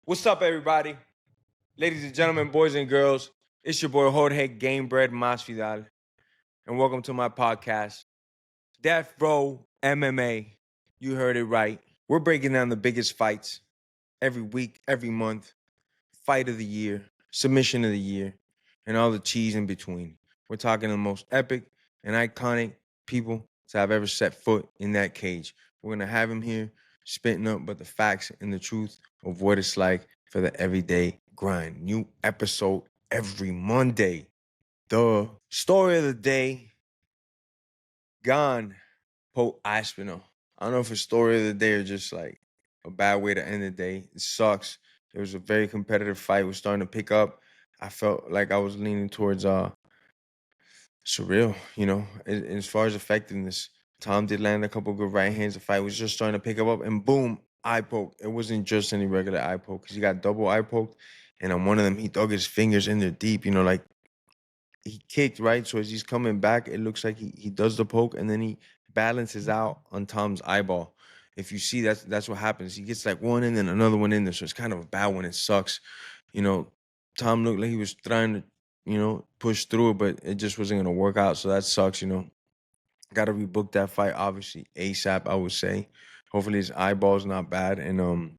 What's up, everybody? Ladies and gentlemen, boys and girls, it's your boy Jorge Gamebred Masvidal, and welcome to my podcast, Death Row MMA. You heard it right. We're breaking down the biggest fights every week, every month, fight of the year, submission of the year, and all the cheese in between. We're talking the most epic and iconic people to have ever set foot in that cage. We're going to have him here spitting up but the facts and the truth of what it's like for the everyday grind. New episode every Monday. The story of the day, gone, Pope Aspinall. I don't know if it's story of the day or just like a bad way to end the day. It sucks. It was a very competitive fight. It was starting to pick up. I felt like I was leaning towards surreal, as far as effectiveness. Tom did land a couple good right hands. The fight was just starting to pick up, and boom, eye poke. It wasn't just any regular eye poke because he got double eye poked, and on one of them, he dug his fingers in there deep, like he kicked, right? So as he's coming back, it looks like he does the poke, and then he balances out on Tom's eyeball. If you see, that's what happens. He gets like one in and another one in there, so it's kind of a bad one. It sucks. Tom looked like he was trying to push through it, but it just wasn't going to work out. So that sucks, Got to rebook that fight, obviously, ASAP, I would say. Hopefully his eyeball's not bad. And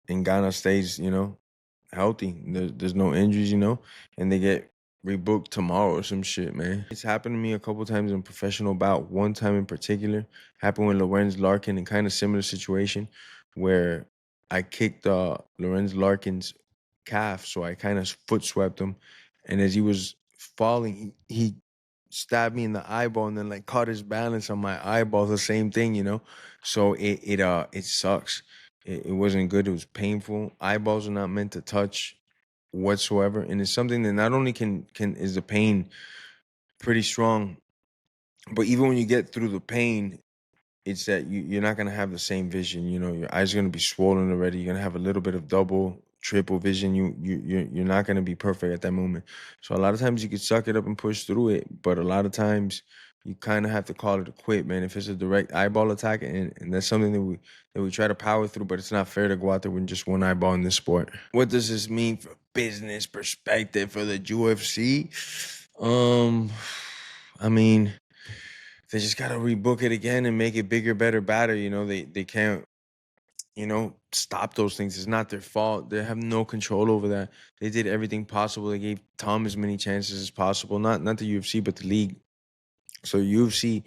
Ghana stays, healthy. There's no injuries, and they get rebooked tomorrow or some shit, man. It's happened to me a couple times in professional bout. One time in particular happened with Lorenz Larkin in kind of similar situation where I kicked Lorenz Larkin's calf, so I kind of foot swept him, and as he was falling, he stabbed me in the eyeball and then like caught his balance on my eyeball. The same thing. So it sucks. It wasn't good. It was painful. Eyeballs are not meant to touch whatsoever, and it's something that not only can is the pain pretty strong, but even when you get through the pain, it's that you're not gonna have the same vision. Your eyes are gonna be swollen already. You're gonna have a little bit of double, triple vision. You're not gonna be perfect at that moment. So a lot of times you can suck it up and push through it, but a lot of times you kind of have to call it a quit, man. If it's a direct eyeball attack, and that's something that we try to power through, but it's not fair to go out there with just one eyeball in this sport. What does this mean for business perspective for the UFC? I mean, they just gotta rebook it again and make it bigger, better, badder. They can't, stop those things. It's not their fault. They have no control over that. They did everything possible. They gave Tom as many chances as possible. Not the UFC, but the league. So UFC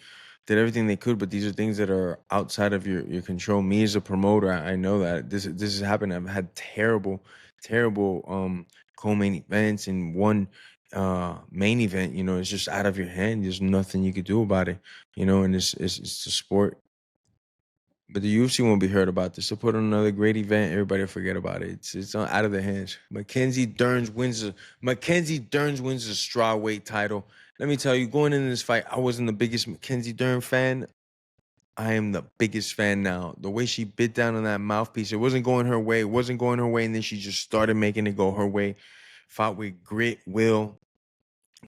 did everything they could, but these are things that are outside of your control. Me as a promoter, I know that this has happened. I've had terrible co-main events, and one main event, it's just out of your hand. There's nothing you could do about it, and it's the sport. But the UFC won't be heard about this. They'll put on another great event. Everybody will forget about it. It's out of their hands. Mackenzie Dern wins the strawweight title. Let me tell you, going into this fight, I wasn't the biggest Mackenzie Dern fan. I am the biggest fan now. The way she bit down on that mouthpiece, it wasn't going her way. It wasn't going her way, and then she just started making it go her way. Fought with grit, will.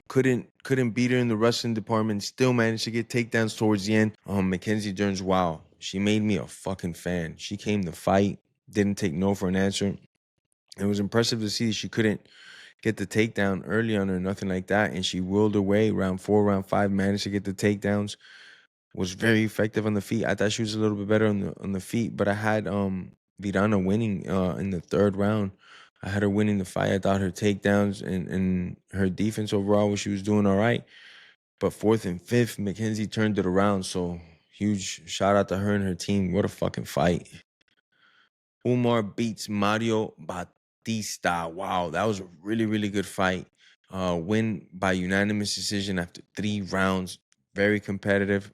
Couldn't beat her in the wrestling department. Still managed to get takedowns towards the end. Mackenzie Dern's, wow. She made me a fucking fan. She came to fight, didn't take no for an answer. It was impressive to see she couldn't get the takedown early on or nothing like that, and she willed her way. Round 4, round 5, managed to get the takedowns. Was very effective on the feet. I thought she was a little bit better on the feet, but I had Virna winning in the 3rd round. I had her winning the fight. I thought her takedowns and her defense overall, she was doing all right. But 4th and 5th, Mackenzie turned it around. So huge shout out to her and her team. What a fucking fight. Umar beats Mario Bautista. Wow, that was a really, really good fight. Win by unanimous decision after 3 rounds. Very competitive.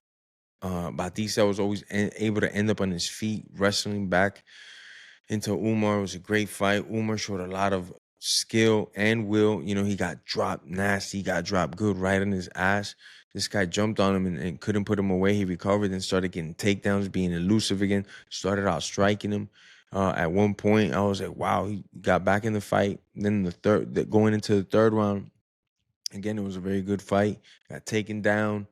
Bautista was always able to end up on his feet, wrestling back into Umar. It was a great fight. Umar showed a lot of skill and will. He got dropped nasty. He got dropped good right on his ass. This guy jumped on him and couldn't put him away. He recovered and started getting takedowns, being elusive again. Started out striking him. At one point, I was like, wow, he got back in the fight. Then going into the 3rd round, again, it was a very good fight. Got taken down.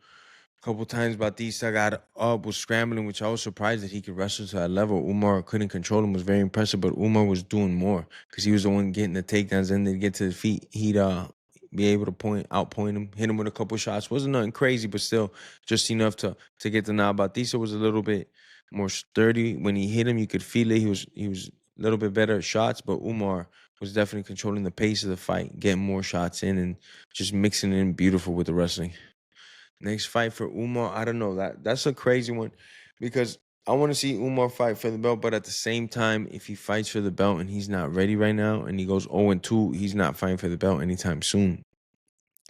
couple times Bautista got up, was scrambling, which I was surprised that he could wrestle to that level. Umar couldn't control him, was very impressive, but Umar was doing more because he was the one getting the takedowns. And then get to his feet, he'd be able to outpoint him, hit him with a couple shots. Wasn't nothing crazy, but still just enough to get the nod. Bautista was a little bit more sturdy. When he hit him, you could feel it. He was a little bit better at shots, but Umar was definitely controlling the pace of the fight, getting more shots in, and just mixing it in beautiful with the wrestling. Next fight for Umar, I don't know. That's a crazy one because I want to see Umar fight for the belt, but at the same time, if he fights for the belt and he's not ready right now and he goes 0-2, he's not fighting for the belt anytime soon.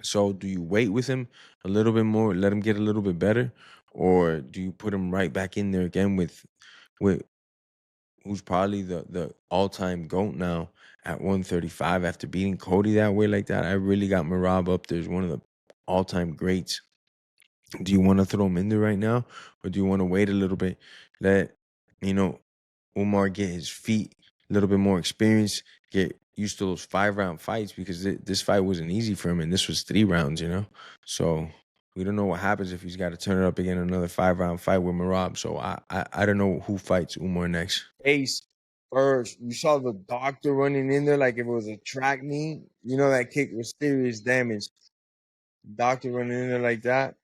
So do you wait with him a little bit more, let him get a little bit better, or do you put him right back in there again with who's probably the all-time GOAT now at 135 after beating Cody that way like that? I really got Merab up there as one of the all-time greats. Do you want to throw him in there right now, or do you want to wait a little bit, let Umar get his feet, a little bit more experience, get used to those 5-round fights, because this fight wasn't easy for him, and this was 3 rounds, So we don't know what happens if he's got to turn it up again, another 5-round fight with Merab. So I don't know who fights Umar next. Ace first. You saw the doctor running in there like if it was a track meet. That kick was serious damage. Doctor running in there like that.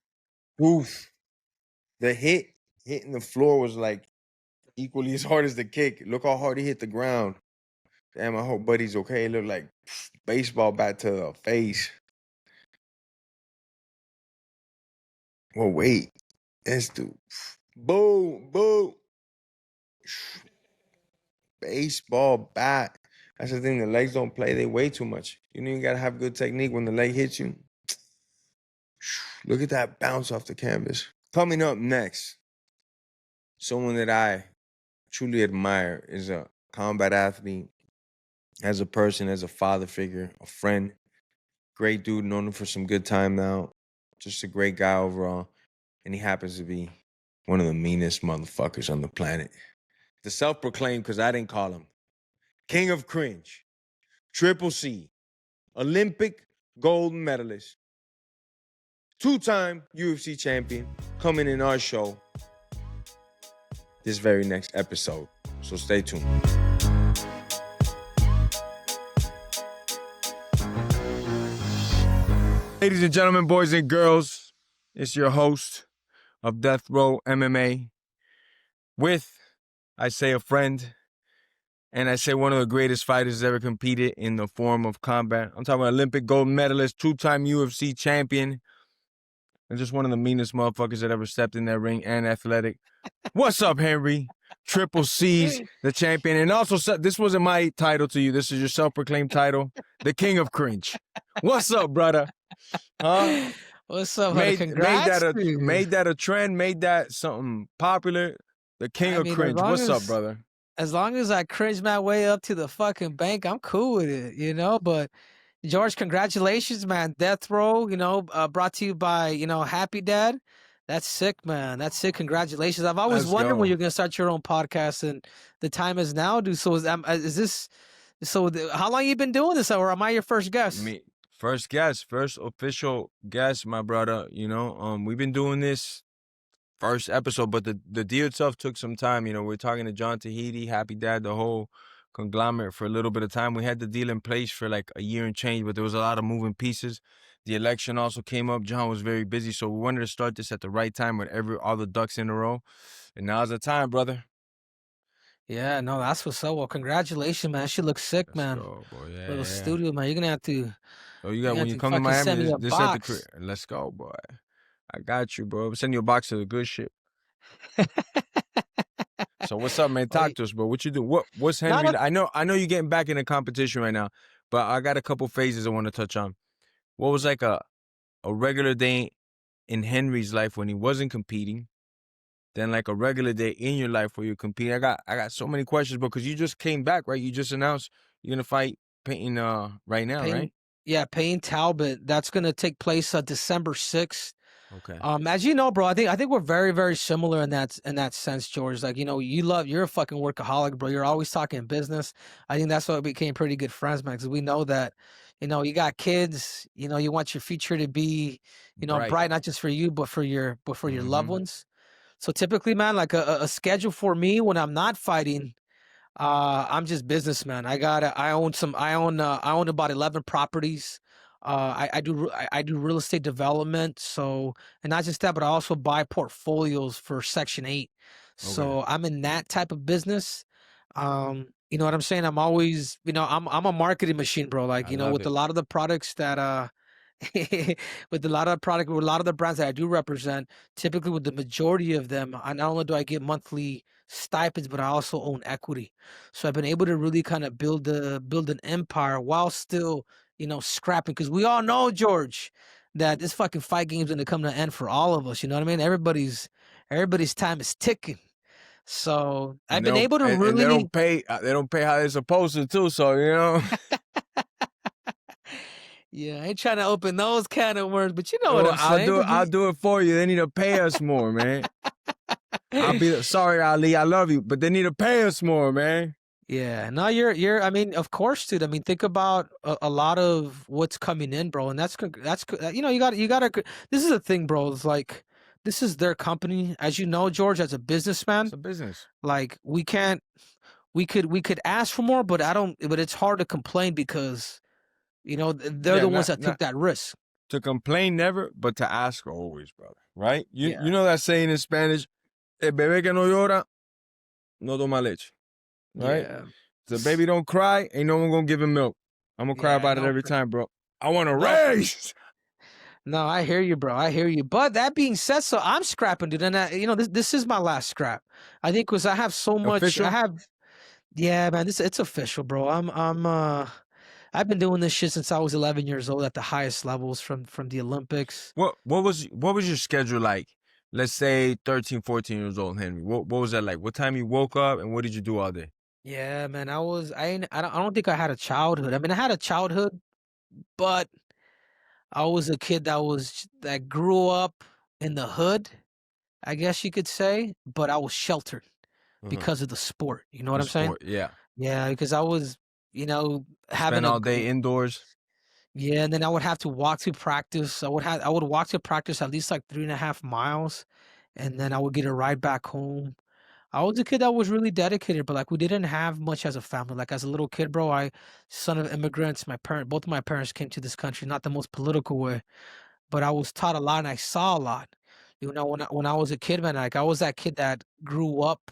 Oof. The hitting the floor was like equally as hard as the kick. Look how hard he hit the ground. Damn, I hope Buddy's okay. It looked like baseball bat to the face. Well, wait. Let's do. Boom, boom. Baseball bat. That's the thing. The legs don't play. They weigh too much. You got to have good technique when the leg hits you. Look at that bounce off the canvas. Coming up next, someone that I truly admire is a combat athlete, as a person, as a father figure, a friend. Great dude, known him for some good time now. Just a great guy overall. And he happens to be one of the meanest motherfuckers on the planet. The self-proclaimed, because I didn't call him, King of Cringe, Triple C, Olympic gold medalist, 2-time UFC champion, coming in our show this very next episode. So stay tuned. Ladies and gentlemen, boys and girls, it's your host of Death Row MMA with, I say, a friend, and I say one of the greatest fighters ever competed in the form of combat. I'm talking about Olympic gold medalist, 2-time UFC champion, and just one of the meanest motherfuckers that ever stepped in that ring, and athletic. What's up, Henry? Triple C's the champion. And also, this wasn't my title to you. This is your self-proclaimed title, the King of Cringe. What's up, brother? Huh? What's up? Made that a trend, made that something popular. The King of Cringe. What's up, brother? As long as I cringe my way up to the fucking bank, I'm cool with it, But George, congratulations, man. Death Row, brought to you by, Happy Dad. That's sick, man. That's sick. Congratulations. I've always wondered when you're going to start your own podcast, and the time is now, dude. So how long you been doing this, or am I your first guest? First official guest, my brother. We've been doing this first episode, but the deal itself took some time. We're talking to John Tahiti, Happy Dad, the whole conglomerate for a little bit of time. We had the deal in place for like a year and change, but there was a lot of moving pieces. The election also came up. John was very busy, so we wanted to start this at the right time with all the ducks in a row. And now's the time, brother. Yeah, no, that's what's up. Well, congratulations, man. She looks sick, man. Go, boy. Yeah, little studio, man. You're gonna have to. Oh, when you come to Miami, this at the crib. Let's go, boy. I got you, bro. I'm sending you a box of the good shit. So what's up, man? Talk to us, bro. What you do? What's Henry? I know you're getting back in the competition right now, but I got a couple phases I want to touch on. What was like a regular day in Henry's life when he wasn't competing, then like a regular day in your life where you're competing? I got so many questions, bro, because you just came back, right? You just announced you're gonna fight Payton right now, right? Yeah, Payton Talbott. That's gonna take place December 6th. Okay. As you know, bro, I think we're very, very similar in that sense, George. Like, you're a fucking workaholic, bro. You're always talking business. I think that's why we became pretty good friends, man, because we know that, you got kids, you want your future to be, bright, not just for you, but for your loved ones. So typically, man, like a schedule for me when I'm not fighting, I'm just businessman. I own about 11 properties. I do real estate development. So, and not just that, but I also buy portfolios for Section 8. So I'm in that type of business. You know what I'm saying? I'm always, I'm a marketing machine, bro. Like, with a lot of the products that with a lot of the brands that I do represent, typically with the majority of them, not only do I get monthly stipends, but I also own equity. So I've been able to really kind of build an empire while still, scrapping. Because we all know, George, that this fucking fight game's gonna come to an end for all of us. You know what I mean? Everybody's time is ticking. So I've been able to really. And they don't pay. They don't pay how they're supposed to too. So Yeah, I ain't trying to open those can of worms, but you know what I'm saying. I'll do it for you. They need to pay us more, man. I'll be sorry, Ali. I love you, but they need to pay us more, man. Yeah, no, you're. I mean, of course, dude. I mean, think about a lot of what's coming in, bro, and that's you got to. This is the thing, bro. It's like this is their company, as you know, George, as a businessman. It's a business. Like we can't. We could ask for more, but But it's hard to complain because. They're the ones that took that risk. To complain never, but to ask always, brother. Right? You know that saying in Spanish, el bebé que no llora, no toma leche. Right? Yeah. The baby don't cry, ain't no one gonna give him milk. I'm gonna cry about it every time, bro. I want to raise. No, I hear you, bro. I hear you. But that being said, so I'm scrapping, dude. And this is my last scrap. I think because I have so much. Official? Yeah, man. It's official, bro. I've been doing this shit since I was 11 years old at the highest levels from the Olympics. What was your schedule like? Let's say 13, 14 years old, Henry. What was that like? What time you woke up and what did you do all day? Yeah, man. I don't think I had a childhood. I mean, I had a childhood, but I was a kid that grew up in the hood, I guess you could say, but I was sheltered because of the sport. You know what I'm saying? Yeah. Yeah, because I was, having spend all day indoors. Yeah, and then I would have to walk to practice. I would walk to practice at least like 3.5 miles, and then I would get a ride back home. I was a kid that was really dedicated, but like we didn't have much as a family. Like as a little kid, bro, son of immigrants. Both of my parents came to this country, not the most political way, but I was taught a lot and I saw a lot. When I was a kid, man, like I was that kid that grew up,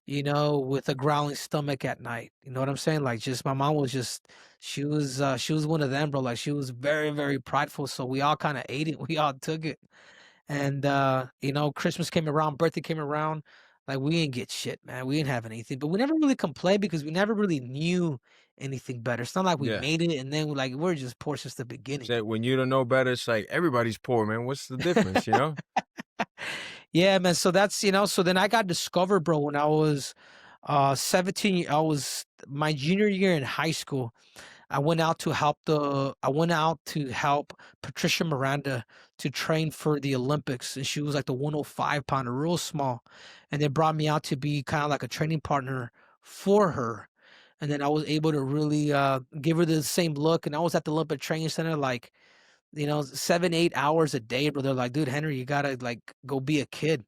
with a growling stomach at night. You know what I'm saying? Like just my mom was she was one of them, bro. Like she was very, very prideful. So we all kind of ate it. We all took it. And Christmas came around, birthday came around. Like we didn't get shit, man. We didn't have anything. But we never really complained because we never really knew anything better. It's not like we made it and then we're just poor since the beginning. So when you don't know better, it's like everybody's poor, man. What's the difference, Yeah, man. So that's, so then I got discovered, bro, when I was 17. I was my junior year in high school. I went out to help Patricia Miranda to train for the Olympics. And she was like the 105 pounder, real small. And they brought me out to be kind of like a training partner for her. And then I was able to really give her the same look. And I was at the Olympic Training Center, 7-8 hours a day, bro. They're like, dude, Henry, you gotta go be a kid.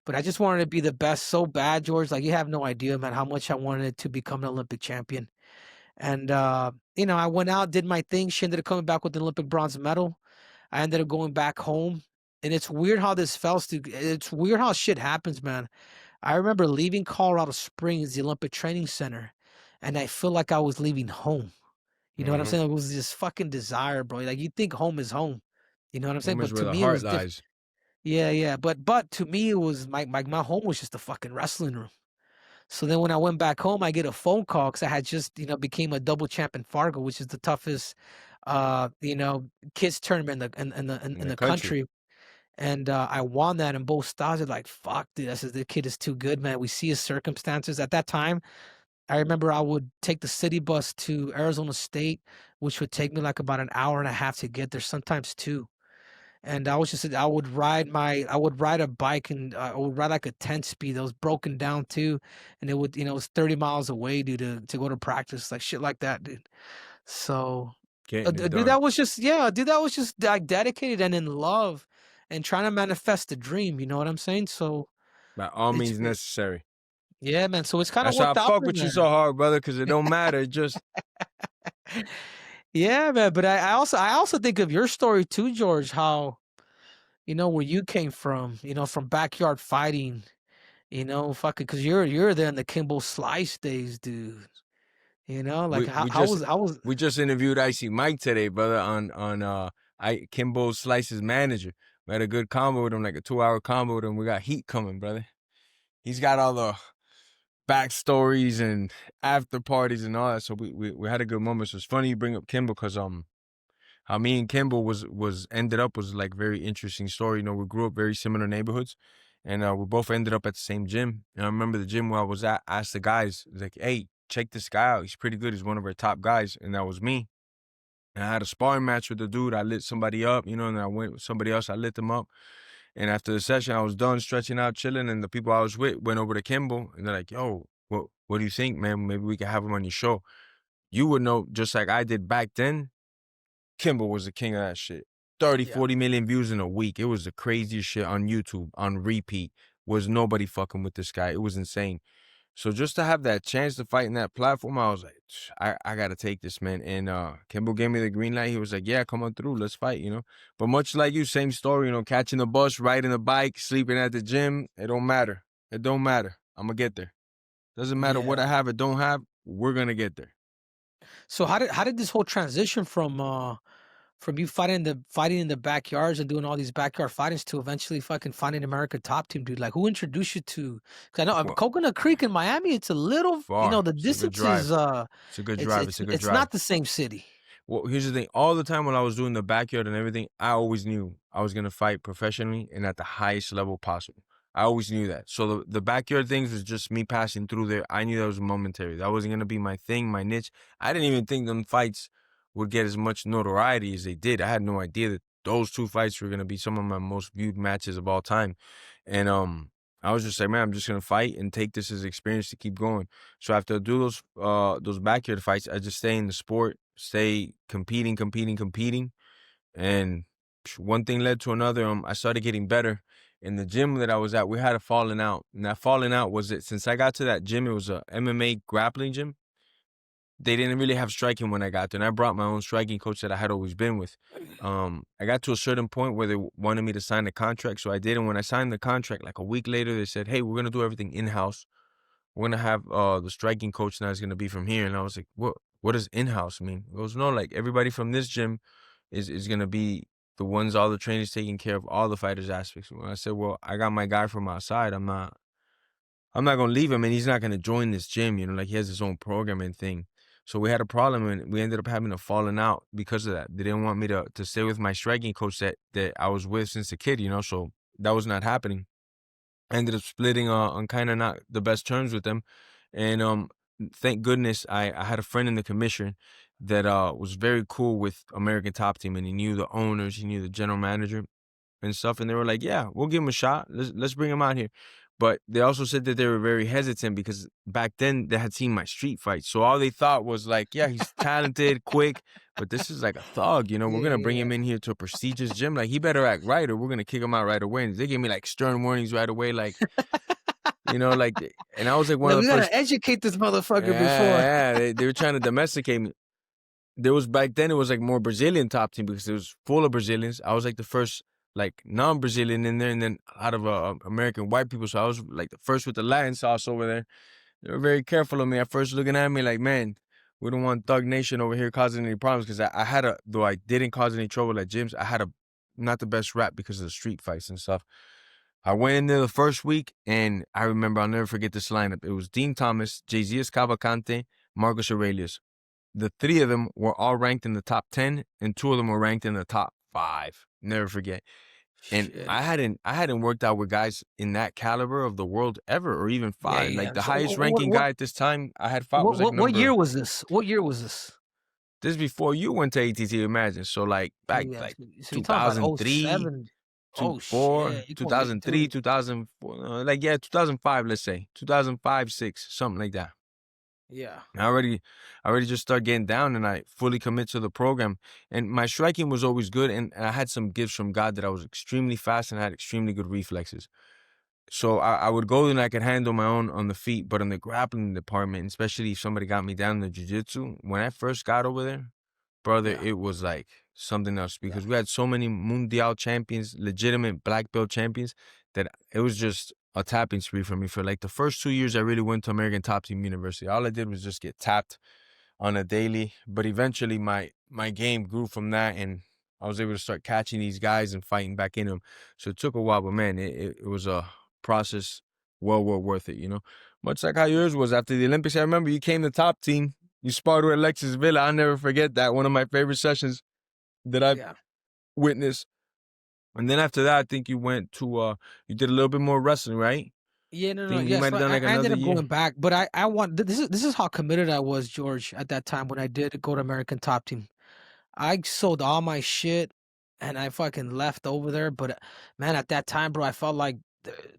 But I just wanted to be the best so bad, George. Like you have no idea, man, how much I wanted to become an Olympic champion. And I went out, did my thing. She ended up coming back with the Olympic bronze medal. I ended up going back home. And it's weird how this fell. It's weird how shit happens, man. I remember leaving Colorado Springs, the Olympic Training Center, and I feel like I was leaving home. You know what I'm saying? It was this fucking desire, bro. Like you think home is home. You know what I'm saying? But to me, it was different. Yeah. But to me, it was my home was just a fucking wrestling room. So then when I went back home, I get a phone call because I had just, became a double champ in Fargo, which is the toughest, kids tournament in the country. And I won that in both styles. They're like, fuck, dude, the kid is too good, man. We see his circumstances. At that time, I remember I would take the city bus to Arizona State, which would take me like about an hour and a half to get there, sometimes 2. And I would ride a bike and I would ride like a 10 speed that was broken down too. And it was 30 miles away, dude, to go to practice, like shit like that, dude. So getting it Dude, done. that was just like dedicated and in love, and trying to manifest the dream. You know what I'm saying? So By all it's means necessary. yeah, man. So it's kind of That's why I worked out fuck for with him, you so hard, brother, because it don't matter. It just yeah, man. But I also think of your story too, George. How where you came from. From backyard fighting. Fucking because you're there in the Kimbo Slice days, dude. Like we how just was we just interviewed Icy Mike today, brother, on Kimbo Slice's manager. We had a good combo with him, like a 2-hour combo with him. We got heat coming, brother. He's got all the backstories and after parties and all that. So we had a good moment. So it's funny you bring up Kimbo because how me and Kimbo was like very interesting story. We grew up very similar neighborhoods, and we both ended up at the same gym. And I remember the gym where I was at, I asked the guys, like, hey, check this guy out. He's pretty good. He's one of our top guys. And that was me. And I had a sparring match with the dude. I lit somebody up, and then I went with somebody else. I lit them up. And after the session, I was done stretching out, chilling. And the people I was with went over to Kimbo. And they're like, yo, what do you think, man? Maybe we can have him on your show. You would know, just like I did back then, Kimbo was the king of that shit. 30, 40 million views in a week. It was the craziest shit on YouTube, on repeat. Was nobody fucking with this guy. It was insane. So just to have that chance to fight in that platform, I was like, I got to take this, man. And Kimbo gave me the green light. He was like, yeah, come on through. Let's fight, But much like you, same story, catching the bus, riding the bike, sleeping at the gym. It don't matter. It don't matter. I'm going to get there. Doesn't matter what I have or don't have. We're going to get there. So how did this whole transition from you fighting in the backyards and doing all these backyard fightings to eventually fucking fighting American Top Team, dude? Like, who introduced you to? Because I know Coconut Creek in Miami, it's a little far. The distance is it's a good drive. It's not the same city. Well, here's the thing. All the time when I was doing the backyard and everything, I always knew I was gonna fight professionally and at the highest level possible. I always knew that. So the backyard things was just me passing through there. I knew that was momentary. That wasn't gonna be my thing, my niche. I didn't even think them fights would get as much notoriety as they did. I had no idea that those two fights were gonna be some of my most viewed matches of all time. And I was just like, man, I'm just gonna fight and take this as experience to keep going. So after I do those backyard fights, I just stay in the sport, stay competing. And one thing led to another. I started getting better. In the gym that I was at, we had a falling out. And that falling out was it. Since I got to that gym, it was a MMA grappling gym. They didn't really have striking when I got there. And I brought my own striking coach that I had always been with. I got to a certain point where they wanted me to sign the contract. So I did. And when I signed the contract, like a week later, they said, hey, we're going to do everything in-house. We're going to have the striking coach now is going to be from here. And I was like, what does in-house mean? He goes, no, like everybody from this gym is going to be the ones, all the trainers taking care of all the fighters' aspects. When I said, well, I got my guy from outside. I'm not going to leave him, and he's not going to join this gym, like he has his own program and thing. So we had a problem, and we ended up having a falling out because of that. They didn't want me to stay with my striking coach that I was with since a kid, so that was not happening. I ended up splitting on kind of not the best terms with them. And thank goodness I had a friend in the commission that was very cool with American Top Team, and he knew the owners, he knew the general manager and stuff, and they were like, yeah, we'll give him a shot. Let's bring him out here. But they also said that they were very hesitant because back then they had seen my street fights. So all they thought was like, yeah, he's talented, quick, but this is like a thug, we're going to bring him in here to a prestigious gym. Like, he better act right or we're going to kick him out right away. And they gave me like stern warnings right away. Like, and I was like one of the first. We got to educate this motherfucker before. Yeah, they were trying to domesticate me. Back then it was like more Brazilian Top Team because it was full of Brazilians. I was like the first like non-Brazilian in there, and then a lot of American white people. So I was like the first with the Latin sauce over there. They were very careful of me at first, looking at me like, man, we don't want Thug Nation over here causing any problems, because though I didn't cause any trouble at gyms, I had not the best rap because of the street fights and stuff. I went in there the first week, and I remember, I'll never forget this lineup. It was Dean Thomas, Jayzias Cavalcante, Marcos Aurelius. The three of them were all ranked in the top 10, and two of them were ranked in the top 5. Never forget. And shit. I hadn't worked out with guys in that caliber of the world ever, or even 5. Yeah. Like the highest ranking guy at this time I had fought was like what year was this? What year was this? This is before you went to ATT, imagine. So like back like 2003, 2004, 2003, 2004, 2005, let's say 2005, 6, something like that. Yeah. I already just start getting down, and I fully commit to the program. And my striking was always good, and I had some gifts from God that I was extremely fast and I had extremely good reflexes. So I would go and I could handle my own on the feet, but in the grappling department, especially if somebody got me down in the jiu-jitsu, when I first got over there, brother, Yeah. it was like something else Yeah. because we had so many Mundial champions, legitimate black belt champions, that it was just a tapping spree for me. For like the first 2 years, I really went to American Top Team University. All I did was just get tapped on a daily, but eventually my game grew from that, and I was able to start catching these guys and fighting back in them. So it took a while, but man, it was a process well worth it, you know? Much like how yours was after the Olympics. I remember you came to Top Team. You sparred with Alexis Villa. I'll never forget that. One of my favorite sessions that I've Yeah. witnessed. And then after that, I think you went to you did a little bit more wrestling, right? Yeah, no, I no, think you yeah. might So have done like I ended another up year. going back, but I want this is how committed I was, George, at that time when I did go to American Top Team. I sold all my shit and I fucking left over there. But man, at that time, bro, I felt like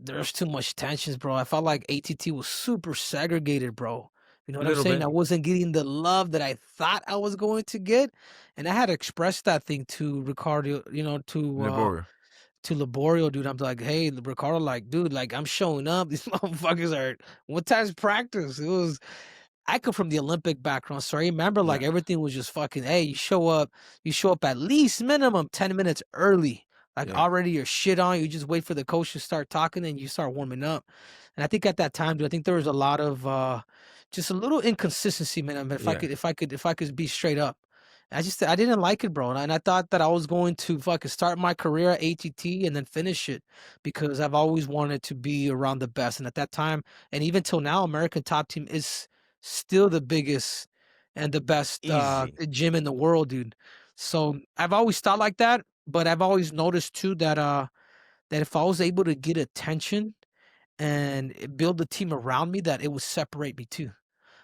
there's too much tensions, bro. I felt like ATT was super segregated, bro. You know A what I'm little saying? bit. I wasn't getting the love that I thought I was going to get, and I had expressed that thing to Ricardo, Laborio. to Laborio, dude. I'm like, hey, Ricardo, like, dude, like, I'm showing up. These motherfuckers are. What time's practice? It was. I come from the Olympic background, so I remember like Yeah. everything was just fucking. Hey, you show up at least minimum 10 minutes early. Like Yeah. already you're shit on. You just wait for the coach to start talking and you start warming up. And I think at that time, dude, I think there was a lot of just a little inconsistency, man. I mean, Yeah. if I could be straight up. I didn't like it, bro. And I thought that I was going to fucking start my career at ATT and then finish it because I've always wanted to be around the best. And at that time, and even till now, American Top Team is still the biggest and the best Easy. gym in the world, dude. So I've always thought like that, but I've always noticed too that if I was able to get attention and build a team around me, that it would separate me too.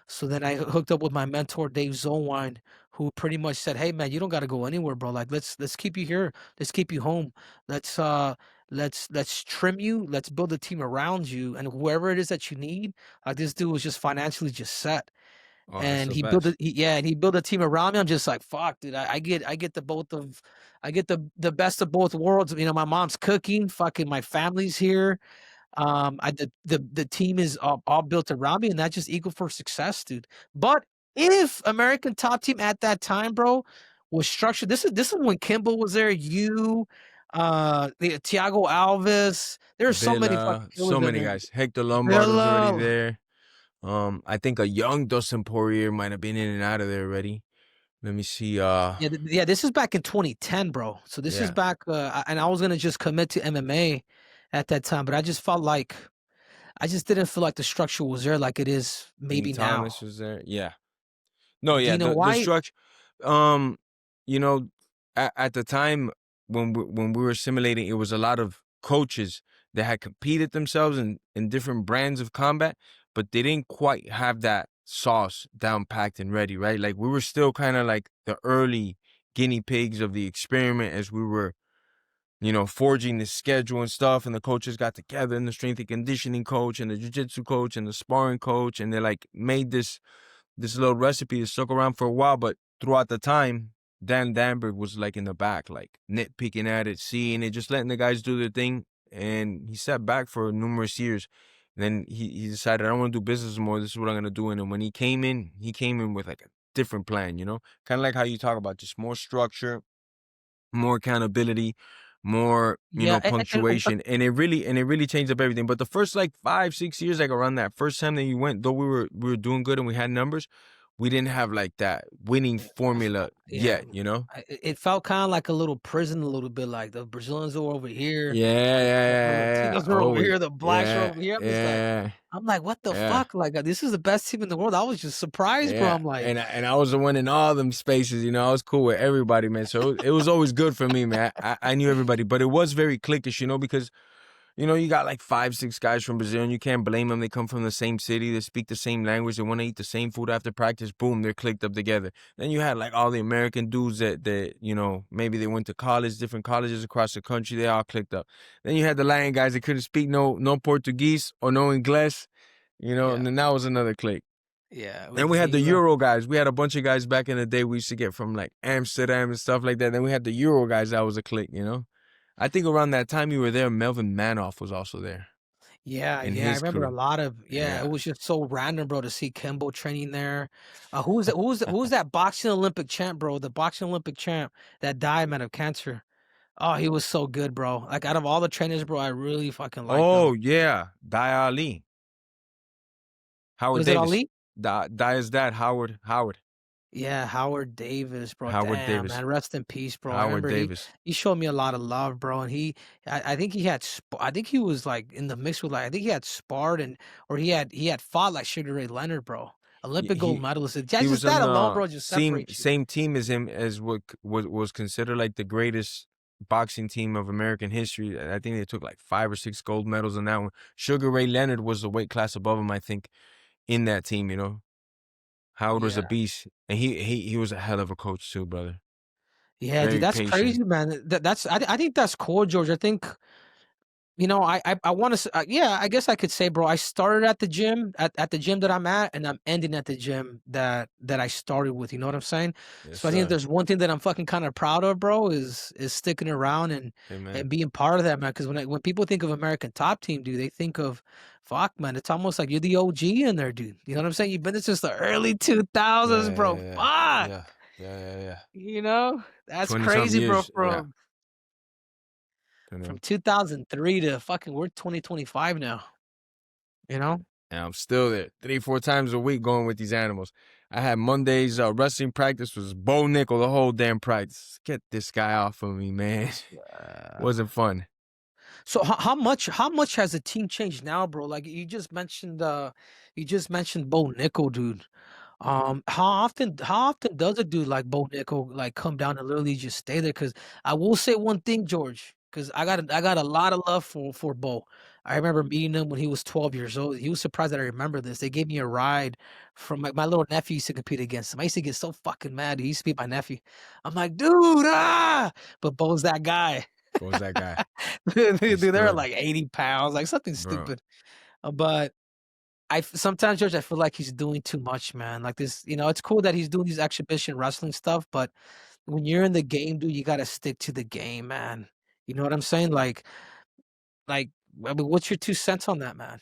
So then I hooked up with my mentor Dave Zolwine, who pretty much said, "Hey man, you don't got to go anywhere, bro. Like let's keep you here. Let's keep you home. Let's let's trim you. Let's build a team around you, and whoever it is that you need. Like this dude was just financially just set, Oh, that's and the best. and he built a team around me. I'm just like, fuck, dude. I get I get the best of both worlds. You know, my mom's cooking. Fucking my family's here. I the team is all built around me, and that's just equal for success, dude. But if American Top Team at that time, bro, was structured, this is when Kimbo was there. You, the Thiago Alves. There's so many fucking Villa, so killers in many there. guys. Hector Lombard was already Villa. there. I think a young Dustin Poirier might have been in and out of there already. Let me see. Yeah, this is back in 2010, bro. So this is Yeah, back, and I was gonna just commit to MMA at that time, but I just felt like I just didn't feel like the structure was there like it is Dean maybe now. Thomas was there. Yeah. No, yeah. Dina The White. structure. Um, you know, at the time when we were simulating, it was a lot of coaches that had competed themselves in different brands of combat, but they didn't quite have that sauce down packed and ready, right? Like we were still kind of like the early guinea pigs of the experiment as we were, forging the schedule and stuff. And the coaches got together, and the strength and conditioning coach and the jiu-jitsu coach and the sparring coach, and they like made this little recipe that stuck around for a while. But throughout the time, Dan Danberg was like in the back, like nitpicking at it, seeing it, just letting the guys do their thing. And he sat back for numerous years. And then he decided, I don't want to do business anymore. This is what I'm going to do. And then when he came in with like a different plan, kind of like how you talk about just more structure, more accountability, more, Yeah, punctuation. And it really changed up everything. But the first like 5-6 years, like around that first time that you went, though we were doing good and we had numbers, we didn't have like that winning formula yeah. yet. It felt kind of like a little prison, a little bit like the Brazilians are over here, Yeah, yeah, the yeah, yeah. Latinos are over Always. here, the blacks are Yeah, over here. yeah, I'm like, what the yeah. fuck? Like, this is the best team in the world. I was just surprised, bro. Yeah, I'm like, and I was the one in all them spaces. I was cool with everybody, man. So it was always good for me, man. I knew everybody, but it was very cliquish, because you got like 5-6 guys from Brazil, and you can't blame them. They come from the same city, they speak the same language, they want to eat the same food after practice. Boom, they're clicked up together. Then you had like all the American dudes that maybe they went to college, different colleges across the country. They all clicked up. Then you had the Latin guys that couldn't speak no Portuguese or no English, yeah. and then that was another clique. Yeah. And we had the Euro. Euro guys. We had a bunch of guys back in the day we used to get from like Amsterdam and stuff like that. Then we had the Euro guys. That was a clique, you know? I think around that time you were there, Melvin Manoff was also there Yeah, in yeah, I his remember a crew. lot of it Yeah. was just so random, bro, to see Kimbo training there. Who's that boxing Olympic champ, bro? The boxing Olympic champ that died, man, of cancer. Oh, he was so good, bro. Like out of all the trainers, bro, I really fucking liked him. Oh, yeah. Di Ali. Howard Was it Davis. Ali? Di is that. Howard. Yeah, Howard Davis, bro. Howard Damn, Davis. man, rest in peace, bro. I Howard remember Davis. he showed me a lot of love, bro. And I think he had, I think he was like in the mix with like, I think he had sparred or he had fought like Sugar Ray Leonard, bro. Olympic gold medalist. He Just was on that alone, the bro, just separates you. same team as him as what was considered like the greatest boxing team of American history. I think they took like 5 or 6 gold medals on that one. Sugar Ray Leonard was the weight class above him, I think, in that team, you know. Howard was a Yeah. beast. And he was a hell of a coach too, brother. Yeah, dude, Very that's patient. crazy, man. I think that's cool, George. I think I want to. Yeah, I guess I could say, bro. I started at the gym at the gym that I'm at, and I'm ending at the gym that I started with. You know what I'm saying? Yes, So I think sir. there's one thing that I'm fucking kind of proud of, bro, is sticking around Hey, man. and being part of that, man. Because when people think of American Top Team, dude, they think of, fuck, man. It's almost like you're the OG in there, dude. You know what I'm saying? You've been there since the early 2000s, bro. Fuck. Yeah. You know, that's 20-something crazy, bro. years. Yeah. From 2003 to fucking we're 2025 now. You know? And I'm still there 3-4 times a week going with these animals. I had Mondays wrestling practice was Bo Nickal the whole damn practice. Get this guy off of me, man. Wasn't fun. So how much has the team changed now, bro? Like you just mentioned Bo Nickal, dude. How often does a dude like Bo Nickal like come down and literally just stay there? Because I will say one thing, George, because I got a lot of love for Bo. I remember meeting him when he was 12 years old. He was surprised that I remember this. They gave me a ride from my little nephew used to compete against him. I used to get so fucking mad. He used to be my nephew. I'm like, dude, but Bo's that guy. Bo's that guy. Dude, they're like 80 pounds, like something stupid. But sometimes, George, I feel like he's doing too much, man. Like this, it's cool that he's doing these exhibition wrestling stuff, but when you're in the game, dude, you got to stick to the game, man. You know what I'm saying? Like, I mean, what's your 2 cents on that, man?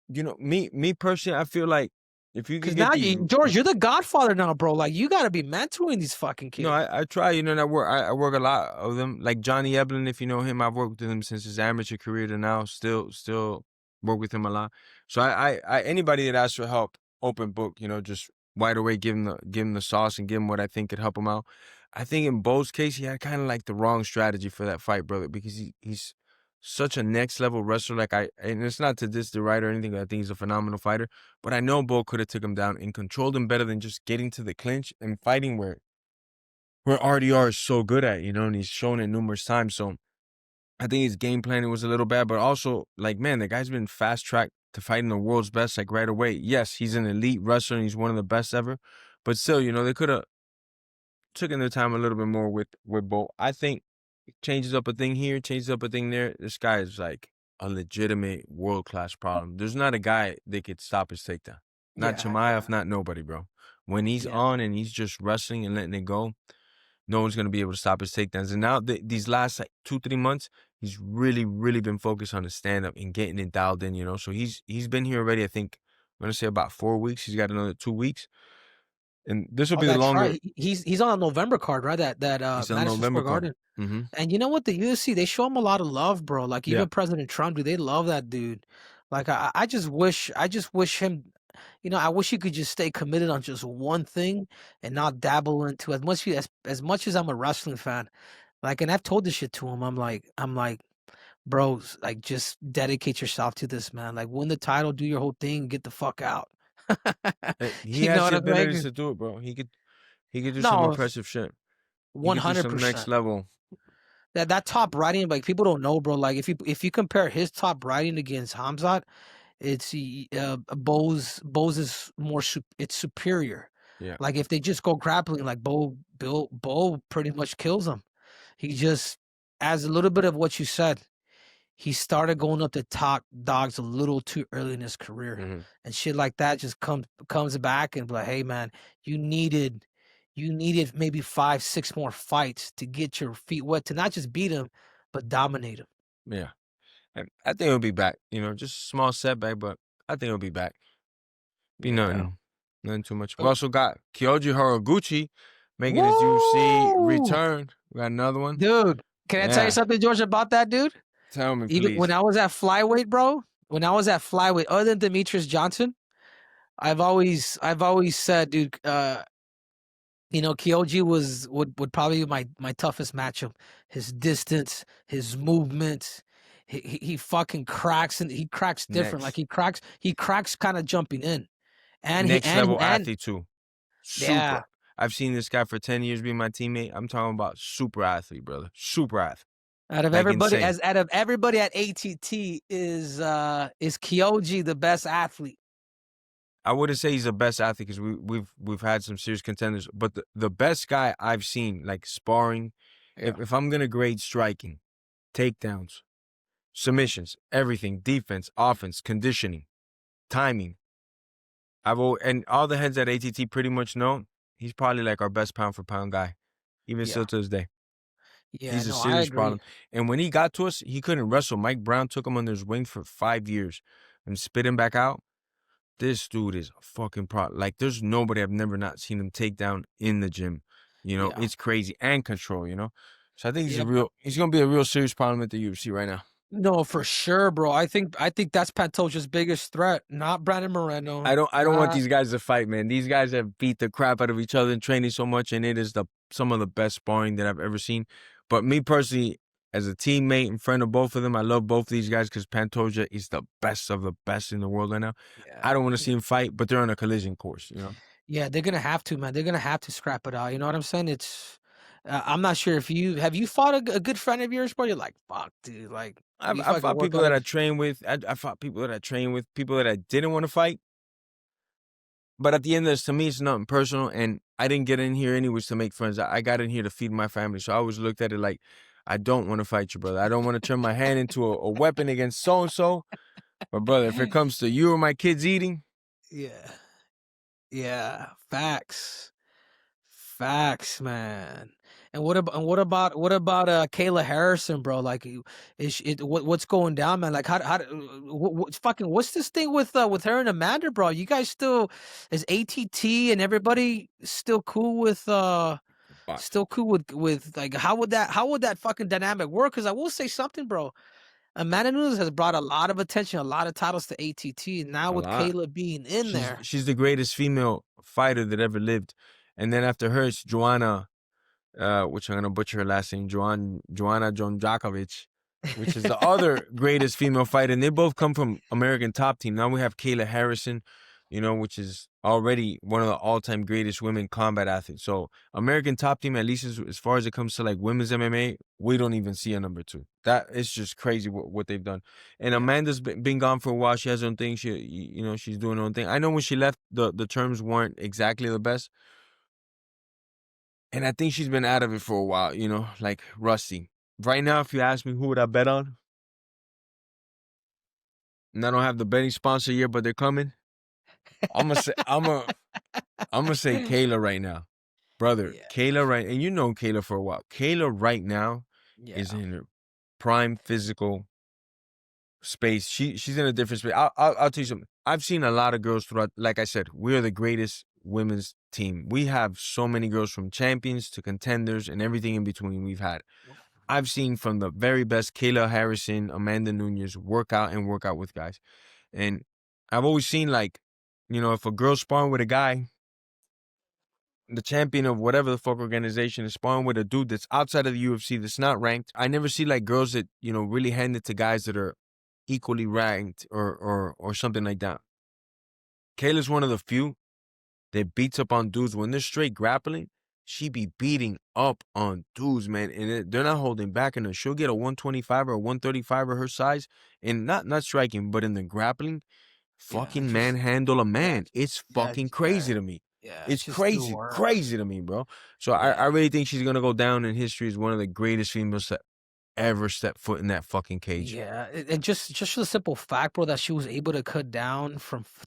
You know, me personally, I feel like if you could Because get now, George, you're the godfather now, bro. Like, you got to be mentoring these fucking kids. No, I try, and I work a lot of them. Like Johnny Eblin, if you know him, I've worked with him since his amateur career to now. Still work with him a lot. So I anybody that asks for help, open book, just wide awake, give him the sauce and give him what I think could help him out. I think in Bo's case, he had kind of like the wrong strategy for that fight, brother, because he's such a next level wrestler. And it's not to diss the right or anything. I think he's a phenomenal fighter, but I know Bo could have took him down and controlled him better than just getting to the clinch and fighting where RDR is so good at, and he's shown it numerous times. So I think his game planning was a little bad, but also, like, man, the guy's been fast-tracked to fighting the world's best, like, right away. Yes, he's an elite wrestler, and he's one of the best ever, but still, they could have taken their time a little bit more with Bo. I think changes up a thing here, changes up a thing there. This guy is, like, a legitimate world-class problem. There's not a guy that could stop his takedown. Not Chimaev, not nobody, bro. When he's on and he's just wrestling and letting it go, no one's going to be able to stop his takedowns. And now these last 2-3 months, he's really, really been focused on his stand-up and getting it dialed in, So he's been here already, I think, I'm going to say about 4 weeks. He's got another 2 weeks. And this will be the longer. Right. He's on a November card, right? That Madison Square Garden. Mm-hmm. And you know what? The UFC, they show him a lot of love, bro. Like even President Trump, dude, they love that dude. Like I just wish him, I wish he could just stay committed on just one thing and not dabble into as much as I'm a wrestling fan. Like, and I've told this shit to him. I'm like, bro, like just dedicate yourself to this, man. Like win the title, do your whole thing, get the fuck out. He has the ability to do it, bro. He could do some impressive shit. 100%. Next level. That top riding, like people don't know, bro. Like if you compare his top riding against Hamzat, it's Bo's is more it's superior. Yeah. Like if they just go grappling, like Bo pretty much kills him. He just adds a little bit of what you said. he started going up to top dogs a little too early in his career, and shit like that just comes back and be like, hey man, you needed maybe 5-6 more fights to get your feet wet, to not just beat him, but dominate him. Yeah. I think he'll be back. You know, just a small setback, but I think he'll be back. Be nothing too much. We also got Kyoji Horiguchi making his UFC return. We got another one. Dude, can I tell you something, George, about that dude? Tell me, Even please. when I was at flyweight, bro, other than Demetrius Johnson, I've always said, dude, you know, Kyoji would probably be my toughest matchup. His distance, his movement, he fucking cracks, and he cracks different. Like he cracks kind of jumping in. And next level athlete too. Super. Yeah. I've seen this guy for 10 years be my teammate. I'm talking about super athlete, brother. Super athlete. Out of everybody, out of everybody at ATT, is Kyoji the best athlete? I wouldn't say he's the best athlete because we've had some serious contenders, but the best guy I've seen, like sparring, if I'm gonna grade striking, takedowns, submissions, everything, defense, offense, conditioning, timing, and all the heads at ATT pretty much know he's probably like our best pound for pound guy, even still to this day. Yeah, he's a serious problem. And when he got to us, he couldn't wrestle. Mike Brown took him under his wing for 5 years and spit him back out. This dude is a fucking problem. Like, there's nobody I've never not seen him take down in the gym. You know, it's crazy. And control, you know? So I think he's going to be a real serious problem at the UFC right now. No, for sure, bro. I think that's Pantoja's biggest threat, not Brandon Moreno. I don't want these guys to fight, man. These guys have beat the crap out of each other in training so much, and it is some of the best sparring that I've ever seen. But me personally, as a teammate and friend of both of them, I love both of these guys because Pantoja is the best of the best in the world right now. Yeah. I don't want to see him fight, but they're on a collision course, you know? Yeah, they're going to have to, man. They're going to have to scrap it out. You know what I'm saying? It's... I'm not sure if have you fought a good friend of yours, bro? You're like, fuck, dude. Like, I fought people that I train with. I fought people that I train with, people that I didn't want to fight. But at the end of this, to me, it's nothing personal. And I didn't get in here anyways to make friends. I got in here to feed my family. So I always looked at it like, I don't want to fight you, brother. I don't want to turn my hand into a weapon against so-and-so. But, brother, if it comes to you or my kids eating. Yeah. Facts, man. And what about Kayla Harrison, bro? Like, what's going down, man? Like, what's this thing with her and Amanda, bro? You guys still, is ATT and everybody still cool with like, how would that fucking dynamic work? Because I will say something, bro. Amanda Nunes has brought a lot of attention, a lot of titles to ATT, and now with Kayla being there, she's the greatest female fighter that ever lived. And then after her, it's Joanna. Which I'm gonna butcher her last name, Joanna Jonjakovic, which is the other greatest female fighter, and they both come from American Top Team. Now we have Kayla Harrison, you know, which is already one of the all-time greatest women combat athletes. So American Top Team, at least as far as it comes to like women's MMA, we don't even see a number 2. That is just crazy what they've done. And Amanda's been gone for a while. She has her own thing. She's doing her own thing. I know when she left, the terms weren't exactly the best. And I think she's been out of it for a while, you know, like rusty. Right now, if you ask me who would I bet on, and I don't have the betting sponsor yet, but they're coming, I'm gonna say Kayla right now, brother. Yeah. Kayla right, and you know Kayla for a while. Kayla right now is in her prime physical space. She's in a different space. I'll tell you something. I've seen a lot of girls throughout. Like I said, we are the greatest women's team. We have so many girls from champions to contenders and everything in between we've had. I've seen from the very best Kayla Harrison, Amanda Nunes work out with guys. And I've always seen, like, you know, if a girl's sparring with a guy, the champion of whatever the fuck organization is sparring with a dude that's outside of the UFC that's not ranked, I never see like girls that, you know, really hand it to guys that are equally ranked or something like that. Kayla's one of the few that beats up on dudes when they're straight grappling. She be beating up on dudes, man, and they're not holding back in her. She'll get a 125 or a 135 or her size, and not striking, but in the grappling, fucking manhandle a man. It's fucking crazy to me. Yeah, it's crazy to me, bro. So I really think she's gonna go down in history as one of the greatest females ever step foot in that fucking cage. Yeah, and just for the simple fact, bro, that she was able to cut down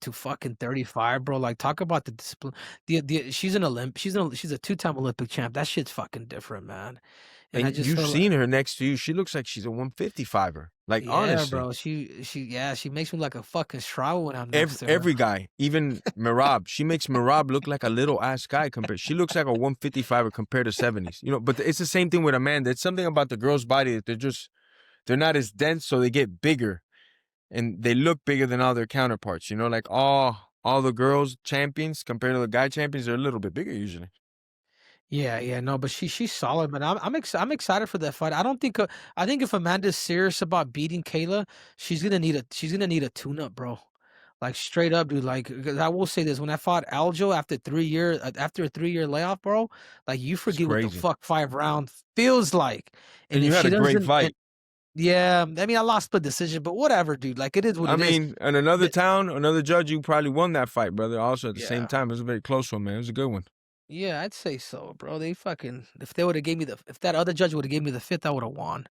to fucking 35, bro. Like, talk about the discipline. She's she's a 2-time Olympic champ. That shit's fucking different, man. And I And just you've feel seen her next to you. She looks like she's a 155er. Like, yeah, honestly. bro. She makes me like a fucking straw when I'm next to her. Every guy, even Merab, she makes Merab look like a little ass guy compared. She looks like a 155er compared to 70s. You know, but it's the same thing with Amanda. It's something about the girl's body that they're not as dense, so they get bigger, and they look bigger than all their counterparts. You know, like all the girls champions compared to the guy champions, they're a little bit bigger usually. Yeah, no, but she's solid, man. I'm excited for that fight. I don't think I think if Amanda's serious about beating Kayla, she's gonna need a tune-up, bro. Like, straight up, dude. Like, 'cause I will say this: when I fought Aljo after a 3-year layoff, bro, like, you forget what the crazy. fuck 5 round feels like. And if you had she a great doesn't, fight. yeah, I mean, I lost the decision, but whatever, dude. Like, it is what I it is. mean, in another town, another judge, you probably won that fight, brother. Also, at the same Yeah. time, it was a very close one, man. It was a good one. Yeah, I'd say so, bro. They fucking if that other judge would have gave me the fifth, I would have won.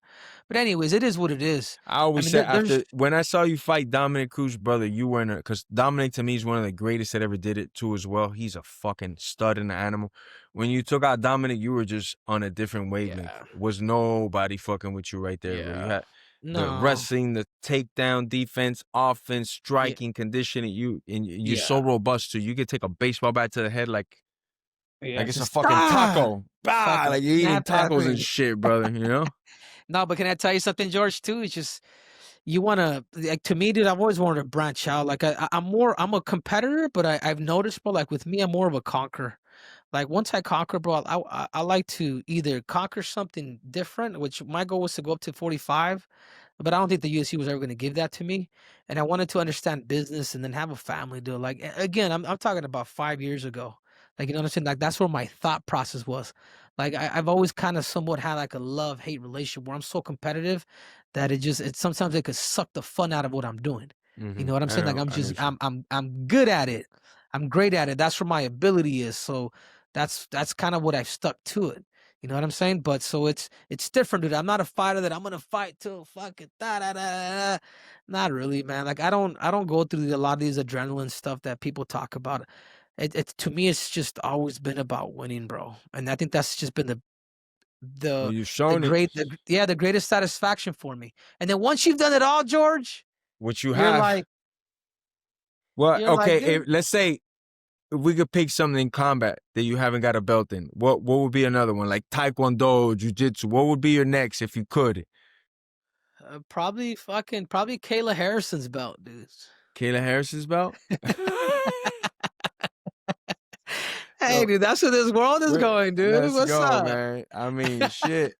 But anyways, it is what it is. I always mean, said there's when I saw you fight Dominic Cruz, brother, you were in a, because Dominic to me is one of the greatest that ever did it too as well. He's a fucking stud in the animal. When you took out Dominic, you were just on a different wavelength. Yeah. Was nobody fucking with you right there, bro. You had the No. wrestling, the takedown, defense, offense, striking, conditioning. You're so robust too. You could take a baseball bat to the head like it's a just fucking taco. Bah! Fucking Like you're eating snap at tacos me. and shit, brother, you know? No, but can I tell you something, George, too? It's just you wanna, like, to me, dude, I've always wanted to branch out. Like, I'm a competitor, but I've noticed, bro, like, with me, I'm more of a conqueror. Like, once I conquer, bro, I like to either conquer something different, which my goal was to go up to 45, but I don't think the UFC was ever going to give that to me. And I wanted to understand business and then have a family, dude. Like, again, I'm talking about 5 years ago. Like, you know what I'm saying? Like, that's where my thought process was. Like, I've always kind of somewhat had like a love-hate relationship where I'm so competitive that sometimes it could suck the fun out of what I'm doing. You know what I'm saying? Like, I'm good at it. I'm great at it. That's where my ability is. So that's kind of what I've stuck to it. You know what I'm saying? But so it's different, dude. I'm not a fighter that I'm gonna fight till fucking da da da. Not really, man. Like, I don't go through a lot of these adrenaline stuff that people talk about. It to me, it's just always been about winning, bro. And I think that's just been Well, the you've shown it. the greatest satisfaction for me. And then once you've done it all, George, What you you're have. like, Well, you're like, okay, dude, let's say if we could pick something in combat that you haven't got a belt in, what would be another one? Like Taekwondo, Jiu-Jitsu. What would be your next if you could? probably Kayla Harrison's belt, dude. Kayla Harrison's belt? Hey, So, dude, that's where this world is going, dude. Let's What's go, up? man. I mean, shit.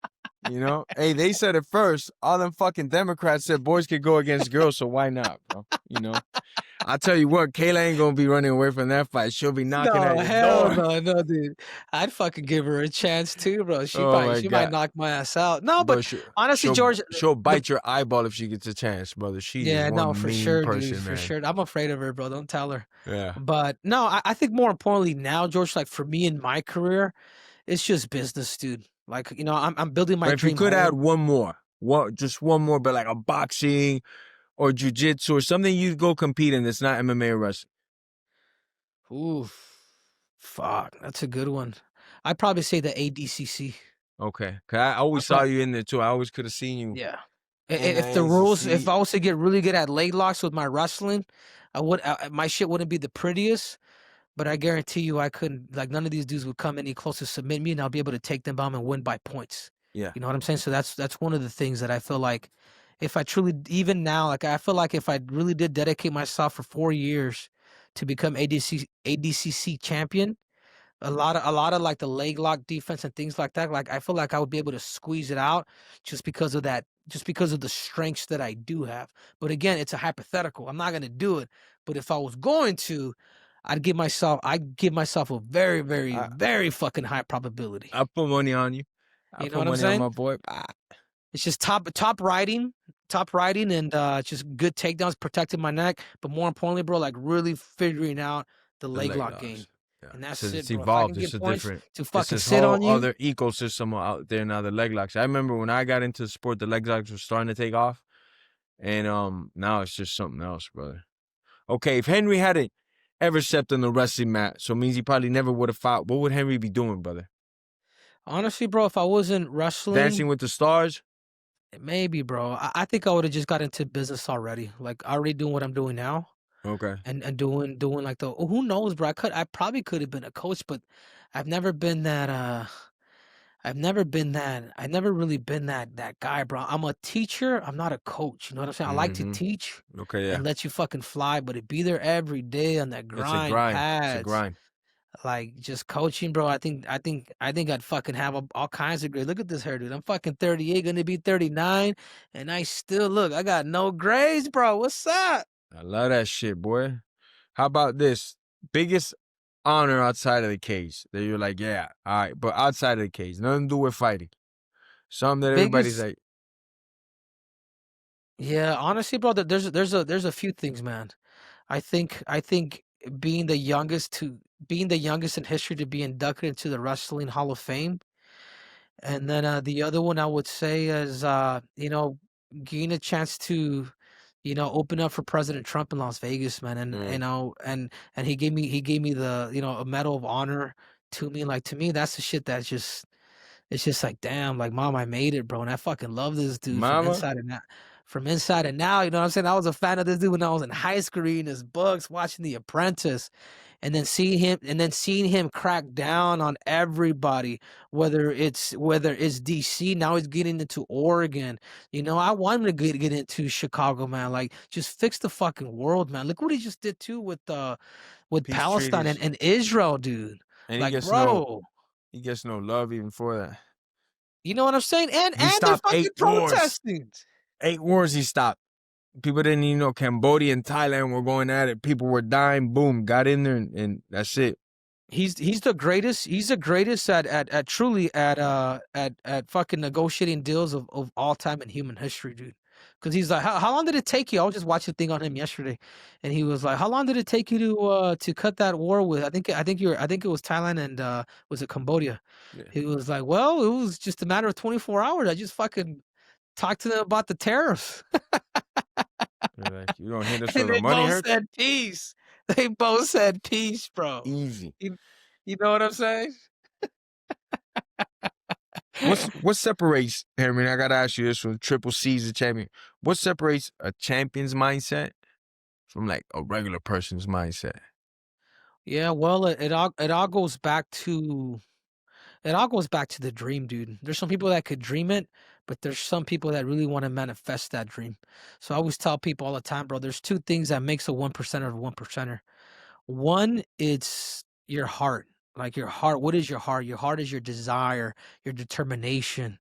You know? Hey, they said it first. All them fucking Democrats said boys could go against girls, so why not, bro? You know? I'll tell you what, Kayla ain't gonna be running away from that fight. She'll be knocking at your door. No, dude. I'd fucking give her a chance too, bro. She Oh my might God. knock my ass out. No, Bro, but honestly, George, she'll bite your eyeball if she gets a chance, brother. She's yeah, one no, for mean sure, person, dude, for man. sure. I'm afraid of her, bro. Don't tell her. Yeah. But no, I think more importantly now, George, like for me in my career, it's just business, dude. Like, you know, I'm building my But if you dream could add home. just one more, but like a boxing or jiu-jitsu or something you'd go compete in that's not MMA or wrestling. Ooh, fuck, that's a good one. I'd probably say the ADCC. Okay. Cause I always saw you in there too. I always could have seen you. Yeah. in If the the rules, ADCC. if I was to get really good at leg locks with my wrestling, my shit wouldn't be the prettiest, but I guarantee you I couldn't, like, none of these dudes would come any close to submit me, and I'll be able to take them down and win by points. Yeah. You know what I'm saying? So that's one of the things that I feel like if I truly, even now, like, I feel like if I really did dedicate myself for 4 years to become ADCC champion, a lot of like the leg lock defense and things like that, like I feel like I would be able to squeeze it out just because of the strengths that I do have. But again, it's a hypothetical. I'm not going to do it. But if I was going to, I'd give myself a very, very, very fucking high probability. I'll put money on you. You know what I'm saying? On my boy. It's just top riding, and just good takedowns, protecting my neck. But more importantly, bro, like really figuring out the leg lock game. Yeah. And that's So it, it's bro. If I can evolved. get It's a points different. to It's fucking this sit whole on you, other ecosystem out there now. The leg locks. I remember when I got into the sport, the leg locks were starting to take off, and now it's just something else, brother. Okay, if Henry hadn't ever stepped on the wrestling mat, so it means he probably never would have fought. What would Henry be doing, brother? honestly, bro, if I wasn't wrestling, Dancing with the Stars? maybe, bro. I think I would have just got into business already. Like already doing what I'm doing now. Okay. And doing like the who knows, bro. I probably could have been a coach, but I've never been that I've never really been that guy, bro. I'm a teacher, I'm not a coach. You know what I'm saying? I like to Mm-hmm. teach Okay, yeah. and let you fucking fly, but to be there every day on that It's a grind grind. It's a pads, grind. like just coaching, bro. I think I'd fucking have all kinds of grades. Look at this hair, dude. I'm fucking 38, gonna be 39, and I still look. I got no grades, bro. What's up? I love that shit, boy. How about this? Biggest honor outside of the cage that you're like, yeah, all right, but outside of the cage, nothing to do with fighting. Something that everybody's Biggest, like, yeah. Honestly, bro, there's a few things, man. I think being the youngest in history to be inducted into the Wrestling Hall of Fame. And then the other one I would say is getting a chance to open up for President Trump in Las Vegas, man. And and he gave me the a Medal of Honor to me. Like to me, that's the shit that's just it's just like, damn, like, mom, I made it, bro. And I fucking love this dude from mama, inside and out. From inside and out, you know what I'm saying? I was a fan of this dude when I was in high school, reading his books, watching The Apprentice, and then seeing him crack down on everybody, whether it's DC, now he's getting into Oregon. I want him to get into Chicago, man. Like, just fix the fucking world, man. Look what he just did too with peace Palestine treaties, and Israel, dude. and Like, bro. he gets no love even for that. You know what I'm saying? And He they're stopped fucking 8 wars. protesting. 8 wars he stopped. People didn't even know Cambodia and Thailand were going at it. People were dying. Boom, got in there, and that's it. He's the greatest. He's the greatest at truly at fucking negotiating deals of all time in human history, dude. Because he's like, how long did it take you? I was just watching a thing on him yesterday, and he was like, how long did it take you to cut that war with? I think it was Thailand and was it Cambodia? Yeah. He was like, well, it was just a matter of 24 hours. I just fucking talked to them about the tariffs. Like, you don't hit us so And the they money both hurts? said peace. They both said peace, bro. Easy. You know what I'm saying? What separates, Henry? I gotta ask you this one. Triple C's a champion. What separates a champion's mindset from like a regular person's mindset? Yeah, well, it all goes back to the dream, dude. There's some people that could dream it, but there's some people that really want to manifest that dream. So I always tell people all the time, bro, there's two things that makes a 1%er a 1%er. One, it's your heart. Like your heart, what is your heart? Your heart is your desire, your determination,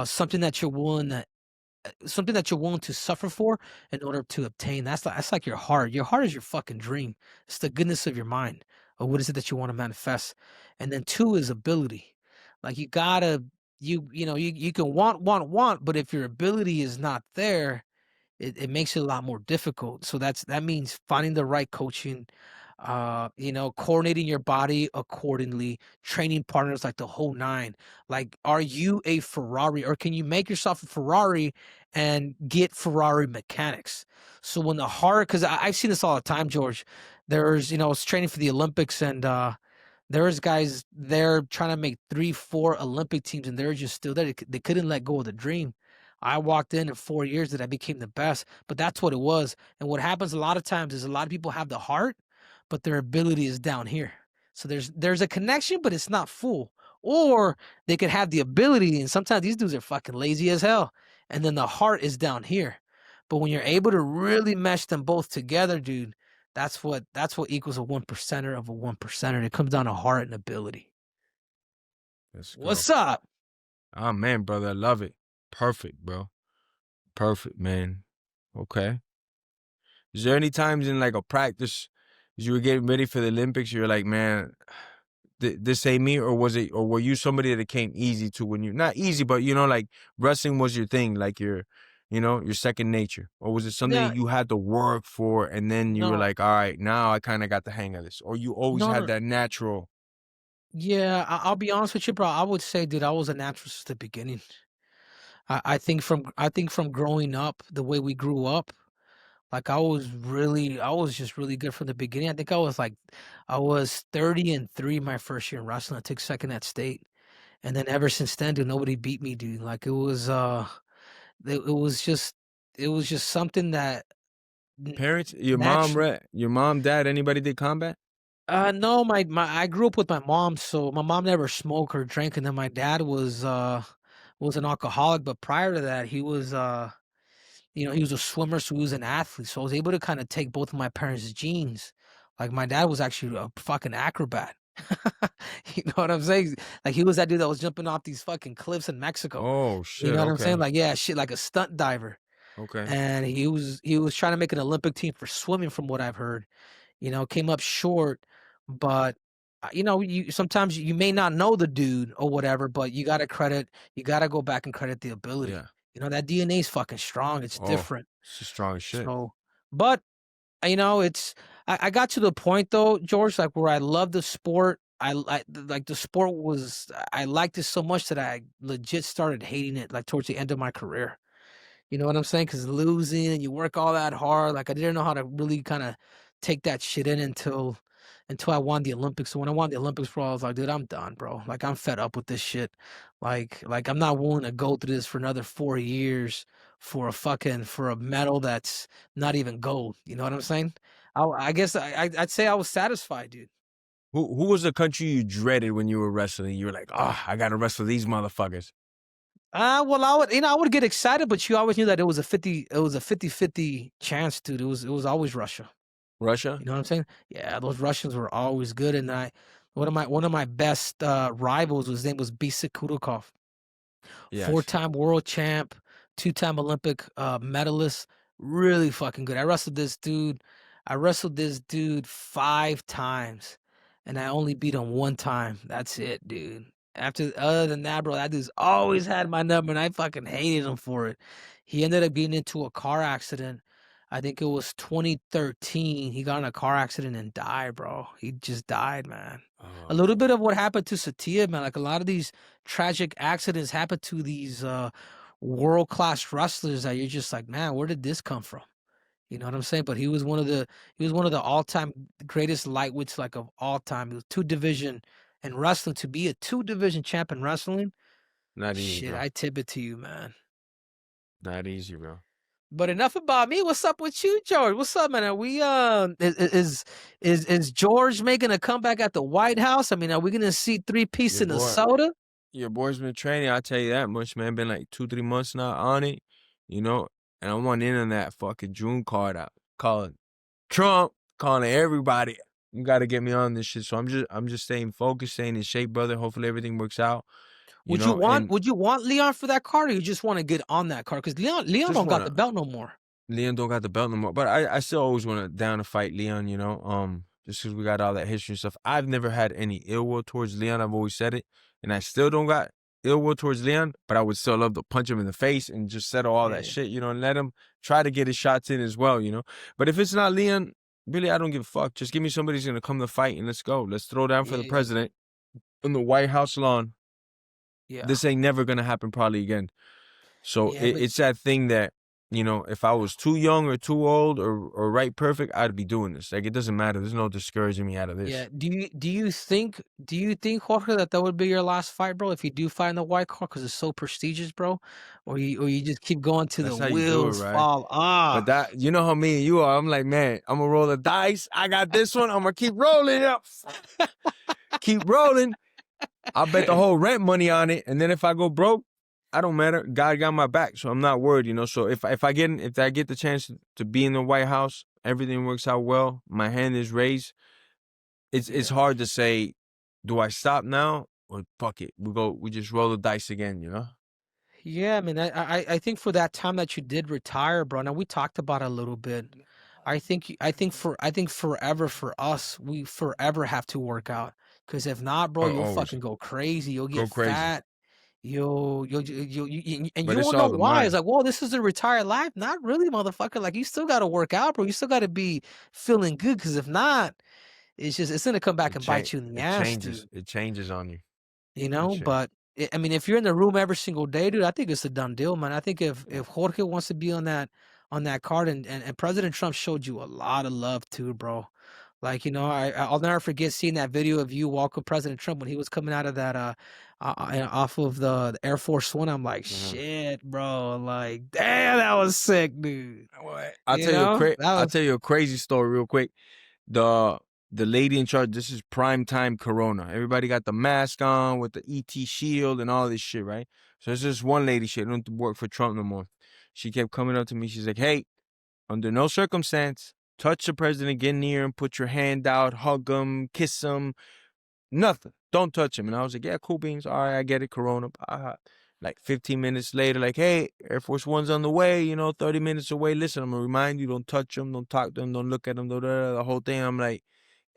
something that you're willing to suffer for in order to obtain. That's like your heart. Your heart is your fucking dream. It's the goodness of your mind. Or what is it that you want to manifest? And then two is ability. Like you gotta you can want, but if your ability is not there, it makes it a lot more difficult. So that means finding the right coaching, coordinating your body accordingly, training partners like the whole nine. Like, are you a Ferrari, or can you make yourself a Ferrari and get Ferrari mechanics? So when the heart, because I've seen this all the time, George. There's, I was training for the Olympics, and there's guys there trying to make 3-4 Olympic teams, and they're just still there. They couldn't let go of the dream. I walked in 4 years that I became the best, but that's what it was. And what happens a lot of times is a lot of people have the heart, but their ability is down here. So there's a connection, but it's not full. Or they could have the ability, and sometimes these dudes are fucking lazy as hell, and then the heart is down here. But when you're able to really mesh them both together, dude, that's what equals a 1%er of a 1%er. It comes down to heart and ability. Let's go. What's up? Oh man, brother, I love it. Perfect, bro. Perfect, man. Okay. Is there any times in like a practice as you were getting ready for the Olympics, you're like, man, this ain't me, or were you somebody that came easy to when you, not easy, but like wrestling was your thing, like your your second nature? Or was it something Yeah, that you had to work for and then you were no, like, all right, now I kind of got the hang of this? Or you always no, had no. that natural? Yeah, I'll be honest with you, bro. I would say, dude, I was a natural since the beginning. I think from growing up, the way we grew up, like I was just really good from the beginning. I think I was 30-3 my first year in wrestling. I took second at state, and then ever since then, dude, nobody beat me, dude. Like it was just something that n- Parents, natural. your mom, dad, anybody did combat? No, my I grew up with my mom, so my mom never smoked or drank, and then my dad was an alcoholic, but prior to that, he was a swimmer, so he was an athlete. So I was able to kind of take both of my parents' genes. Like my dad was actually a fucking acrobat. You know what I'm saying? Like he was that dude that was jumping off these fucking cliffs in Mexico. Oh You shit, know what I'm saying? okay. Like yeah, shit, like a stunt diver. Okay. And he was trying to make an Olympic team for swimming, from what I've heard. Came up short, but you sometimes you may not know the dude or whatever, but you gotta go back and credit the ability. Yeah. That DNA is fucking strong. It's Oh, different. it's just strong as shit. So, but it's I got to the point though, George, like where I love the sport. Like the sport was I liked it so much that I legit started hating it like towards the end of my career. You know what I'm saying? Because losing and you work all that hard, like I didn't know how to really kind of take that shit in until I won the Olympics. So when I won the Olympics, bro, I was like, dude, I'm done, bro. Like I'm fed up with this shit. Like I'm not willing to go through this for another 4 years for a medal that's not even gold. You know what I'm saying? I guess I'd say I was satisfied, dude. Who was the country you dreaded when you were wrestling? You were like, oh, I gotta wrestle these motherfuckers. Well, I would get excited, but you always knew that it was a 50-50 chance, dude. It was always Russia. Russia? You know what I'm saying? Yeah, those Russians were always good. And one of my best rivals, his name was Bisa Kudakov, Yes. four-time world champ, two-time Olympic medalist, really fucking good. I wrestled this dude 5 times, and I only beat him one time. That's it, dude. Other than that, bro, that dude's always had my number, and I fucking hated him for it. He ended up getting into a car accident. I think it was 2013. He got in a car accident and died, bro. He just died, man. A little bit of what happened to Satia, man. Like a lot of these tragic accidents happen to these world-class wrestlers that you're just like, man, where did this come from? You know what I'm saying? But he was one of the all-time greatest lightweights, like of all time. He was two-division in wrestling. To be a two-division champ in wrestling, Not easy, shit, bro. I tip it to you, man. Not easy, bro. But enough about me. What's up with you, George? What's up, man? Are we is George making a comeback at the White House? I mean, are we gonna see three-piece Your in a boy, soda? your boy's been training. I'll tell you that much, man. Been like 2-3 months now on it, you know. And I want in on that fucking June card out, calling Trump, calling everybody. You got to get me on this shit. So I'm just staying focused, staying in shape, brother. Hopefully everything works out, Would you want And would you want Leon for that card, or you just want to get on that card? Because Leon just don't got wanna. the belt no more. Leon don't got the belt no more, but I still always want to down to fight Leon, just because we got all that history and stuff. I've never had any ill will towards Leon. I've always said it, and I still don't got ill will towards Leon, but I would still love to punch him in the face and just settle all that Yeah. shit, and let him try to get his shots in as well, But if it's not Leon, really, I don't give a fuck. Just give me somebody who's gonna come to fight and let's go. Let's throw down for the Yeah. president on the White House lawn. Yeah. This ain't never gonna happen probably again. So Yeah, but it's that thing that, if I was too young or too old or right perfect, I'd be doing this. Like, it doesn't matter. There's no discouraging me out of this. yeah. Do you think Jorge that would be your last fight, bro? If you do fight in the white card because it's so prestigious, bro, or you just keep going to the That's how you do it, wheels right? fall. But that, you know how me and you are. I'm like, man, I'm gonna roll the dice. I got this one. I'm gonna keep rolling up. Keep rolling. I'll bet the whole rent money on it. And then if I go broke, I don't matter. God got my back, so I'm not worried, So if I get the chance to be in the White House, everything works out well. My hand is raised. It's hard to say, do I stop now or fuck it? We just roll the dice again, Yeah, I mean, I think for that time that you did retire, bro. Now we talked about it a little bit. I think forever for us, we forever have to work out. Because if not, bro, you'll Always fucking go crazy. You'll go get crazy. fat. and But you it's won't know all the why. It's mind. like, whoa, this is a retired life. Not really, motherfucker. Like, you still got to work out, bro. You still got to be feeling good, because if not, it's gonna come back and bite you in the ass, dude. It changes on you. You Shit. but I mean, if you're in the room every single day, dude, I think it's a done deal, man. I think if Jorge wants to be on that card, and President Trump showed you a lot of love too, bro. Like, I'll never forget seeing that video of you walking President Trump when he was coming out of that off of the Air Force One. I'm like, shit, bro. Like, damn, that was sick, dude. I'll That was tell you a crazy story real quick. The lady in charge, this is prime time Corona. Everybody got the mask on with the ET shield and all this shit, right? So there's this one lady, she don't work for Trump no more. She kept coming up to me. She's like, hey, under no circumstance, touch the president, get near him, put your hand out, hug him, kiss him, nothing. Don't touch him. And I was like, yeah, cool beans. All right, I get it, Corona. Like 15 minutes later, like, hey, Air Force One's on the way, 30 minutes away. Listen, I'm going to remind you, don't touch them, don't talk to them, don't look at them, the whole thing. I'm like,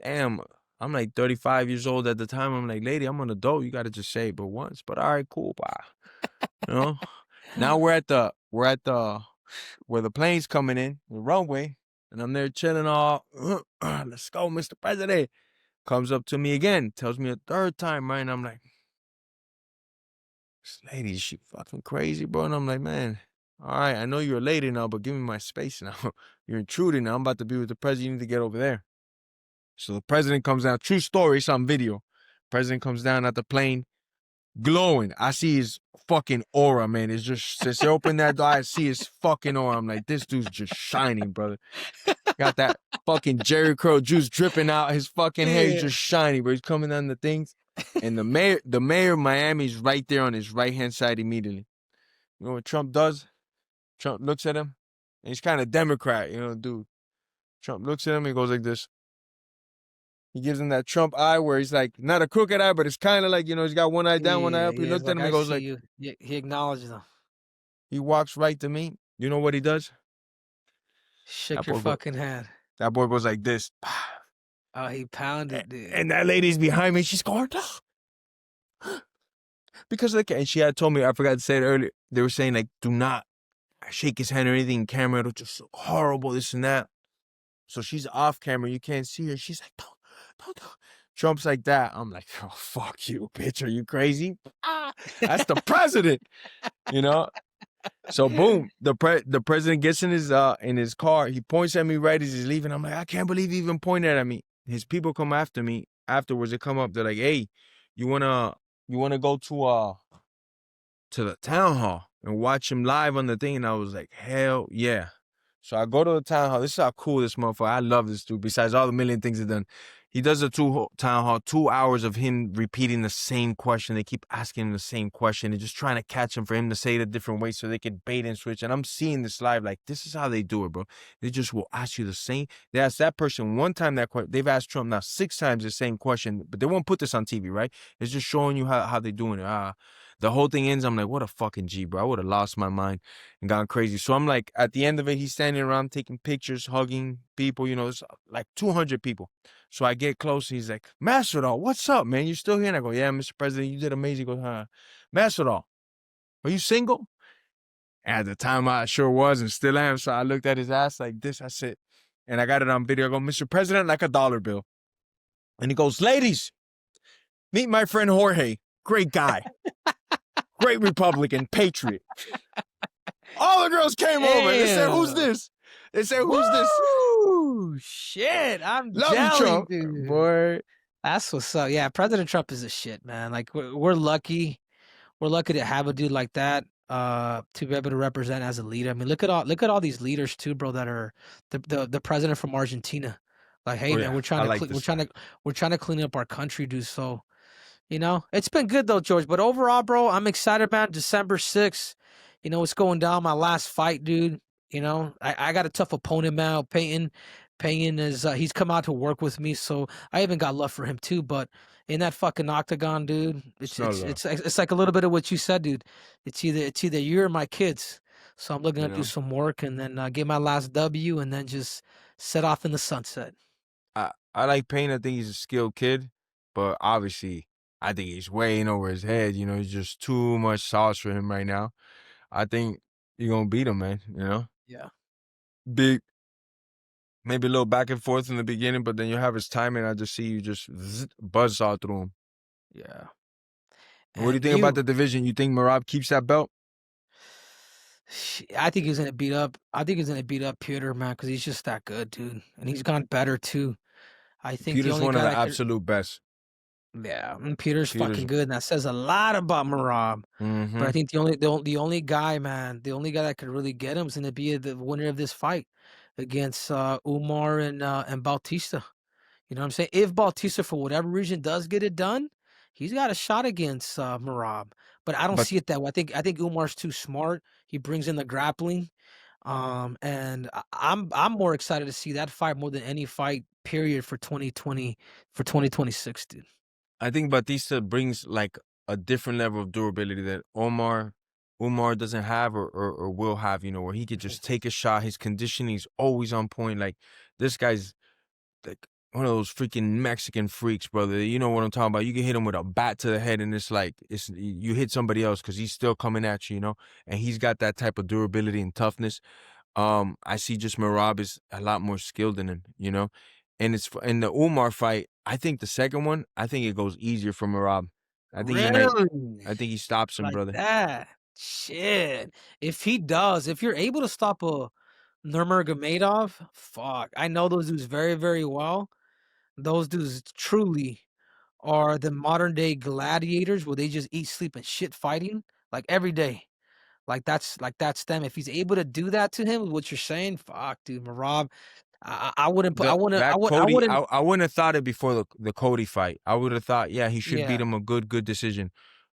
damn, I'm like 35 years old at the time. I'm like, lady, I'm an adult. You got to just say it but once. But all right, cool, bye. Now we're at the where the plane's coming in, the runway, and I'm there chilling all, let's go, Mr. President. Comes up to me again, tells me a third time, right? And I'm like, this lady, is she fucking crazy, bro? And I'm like, man, all right, I know you're a lady now, but give me my space now. You're intruding now. I'm about to be with the president. You need to get over there. So the president comes down. True story, it's on video. President comes down at the plane, glowing. I see his fucking aura, man. It's just, since they open that door, I see his fucking aura. I'm like, this dude's just shining, brother. Got that fucking Jerry curl juice dripping out his fucking hair. He's just shiny, bro. He's coming down the things. And the mayor of Miami is right there on his right-hand side immediately. You know what Trump does? Trump looks at him, and he's kind of Democrat, dude. Trump looks at him, he goes like this. He gives him that Trump eye where he's like, not a crooked eye, but it's kind of like, he's got one eye down, one eye up. He looked at him and goes like, he acknowledges him. He walks right to me. You know what he does? Shook your fucking hand. That boy goes like this. Oh, he pounded, dude. And that lady's behind me. She's going, because and she had told me, I forgot to say it earlier, they were saying, like, do not shake his hand or anything in camera. It'll just look horrible, this and that. So she's off camera. You can't see her. She's like, don't. Trump's like that. I'm like, oh, fuck you, bitch. Are you crazy? That's the president, So boom, the president gets in his car. He points at me right as he's leaving. I'm like, I can't believe he even pointed at me. His people come after me. Afterwards, they come up. They're like, hey, you wanna go to the town hall and watch him live on the thing? And I was like, hell yeah. So I go to the town hall. This is how cool this motherfucker. I love this dude. Besides all the million things he's done. He does a town hall, 2 hours of him repeating the same question. They keep asking him the same question. They're just trying to catch him for him to say it a different way so they can bait and switch. And I'm seeing this live like, this is how they do it, bro. They just will ask you the same. They asked that person one time that question. They've asked Trump now 6 times the same question, but they won't put this on TV, right? It's just showing you how they're doing it. The whole thing ends. I'm like, what a fucking G, bro. I would have lost my mind and gone crazy. So I'm like, at the end of it, he's standing around taking pictures, hugging people. It's like 200 people. So I get close. He's like, Masvidal, what's up, man? You still here? And I go, yeah, Mr. President, you did amazing. He goes, huh? Masvidal, are you single? And at the time, I sure was and still am. So I looked at his ass like this. I said, and I got it on video. I go, Mr. President, like a dollar bill. And he goes, ladies, meet my friend Jorge. Great guy. Great Republican, patriot. All the girls came over. They said, who's this? They said, who's this? Ooh, shit. I'm Love jelly, you, Trump. dude. Boy. That's what's up. Yeah, President Trump is a shit, man. Like, we're lucky. We're lucky to have a dude like that to be able to represent as a leader. I mean, look at all these leaders too, bro, that are the president from Argentina. Like, hey, man, we're trying to clean up our country, dude. So, it's been good though, George. But overall, bro, I'm excited about December 6th. It's going down. My last fight, dude. I got a tough opponent now. Payton is he's come out to work with me, so I even got love for him too. But in that fucking octagon, dude, it's like a little bit of what you said, dude. It's either you or my kids. So I'm looking to do some work and then get my last W and then just set off in the sunset. I like Payne. I think he's a skilled kid, but obviously I think he's way in over his head. You know, he's just too much sauce for him right now. I think you're gonna beat him, man. You know, Yeah. big, maybe a little back and forth in the beginning, but then you have his timing. I just see you just buzz all through him. Yeah. What do you And think about the division? You think Merab keeps that belt? I think he's gonna beat up. I think he's gonna beat up Peter, man, because he's just that good, dude, and he's gone better too. I think the Peter's only one of guy the that could, absolute best. yeah, and Peter's Peter's. fucking good, and that says a lot about Marab. But I think the only guy, man, the only guy that could really get him is gonna be the winner of this fight against Umar and Bautista. You know what I'm saying? If Bautista, for whatever reason, does get it done, he's got a shot against Marab. But I don't But see it that way. I think Umar's too smart. He brings in the grappling. And I'm more excited to see that fight more than any fight period for 2026, dude. I think Bautista brings like a different level of durability that Umar doesn't have or will have, you know, where he could just take a shot. His conditioning's always on point. Like this guy's like one of those freaking Mexican freaks, brother. You know what I'm talking about. You can hit him with a bat to the head and it's like you hit somebody else because he's still coming at you, you know, and he's got that type of durability and toughness. I see just Merab is a lot more skilled than him, you know, and it's in the Umar fight. I think the second one, I think it goes easier for Merab. I think he might. Really? I think he stops him, Like brother. that? Shit. If he does, if you're able to stop a Nurmagomedov, fuck. I know those dudes very, very well. Those dudes truly are the modern day gladiators where they just eat, sleep, and shit fighting like every day. That's them. If he's able to do that to him, what you're saying, fuck, dude, Marab. I wouldn't put. I wouldn't. I That would. I Cody, wouldn't. I wouldn't have thought it before the Cody fight. I would have thought, yeah, he should beat Yeah. him a good decision.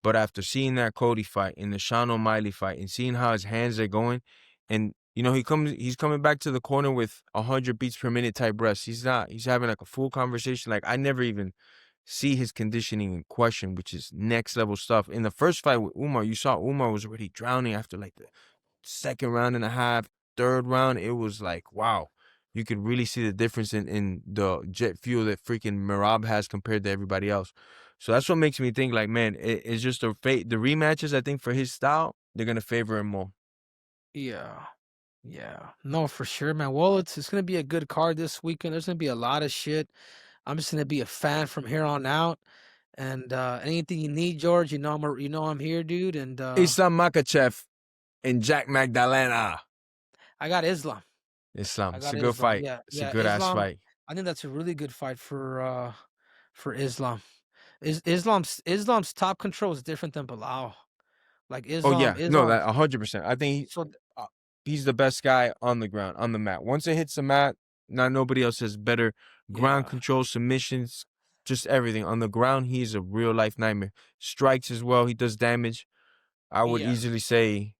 But after seeing that Cody fight and the Sean O'Malley fight and seeing how his hands are going, and you know he's coming back to the corner with 100 beats per minute type reps. He's having like a full conversation. Like I never even see his conditioning in question, which is next level stuff. In the first fight with Umar, you saw Umar was already drowning after like the second round and a half, third round. It was like, wow. You could really see the difference in the jet fuel that freaking Merab has compared to everybody else. So that's what makes me think like, man, it's just the rematches, I think, for his style, they're going to favor him more. Yeah. Yeah. No, for sure, man. Well, it's gonna be a good card this weekend. There's gonna be a lot of shit. I'm just gonna be a fan from here on out. And anything you need, George, you know I'm here, dude. And Islam Makhachev and Jack Magdalena. I got Islam. Islam. I It's got a good Islam. fight. Yeah, It's a yeah. good ass Islam. fight. I think that's a really good fight for Islam. Islam's top control is different than Bilal. Like Oh yeah, no, Islam. that 100%. I think So he's the best guy on the ground, on the mat. Once it hits the mat, now nobody else has better ground yeah, control, submissions, just everything. On the ground, he's a real life nightmare. Strikes as well, he does damage. I would yeah. easily say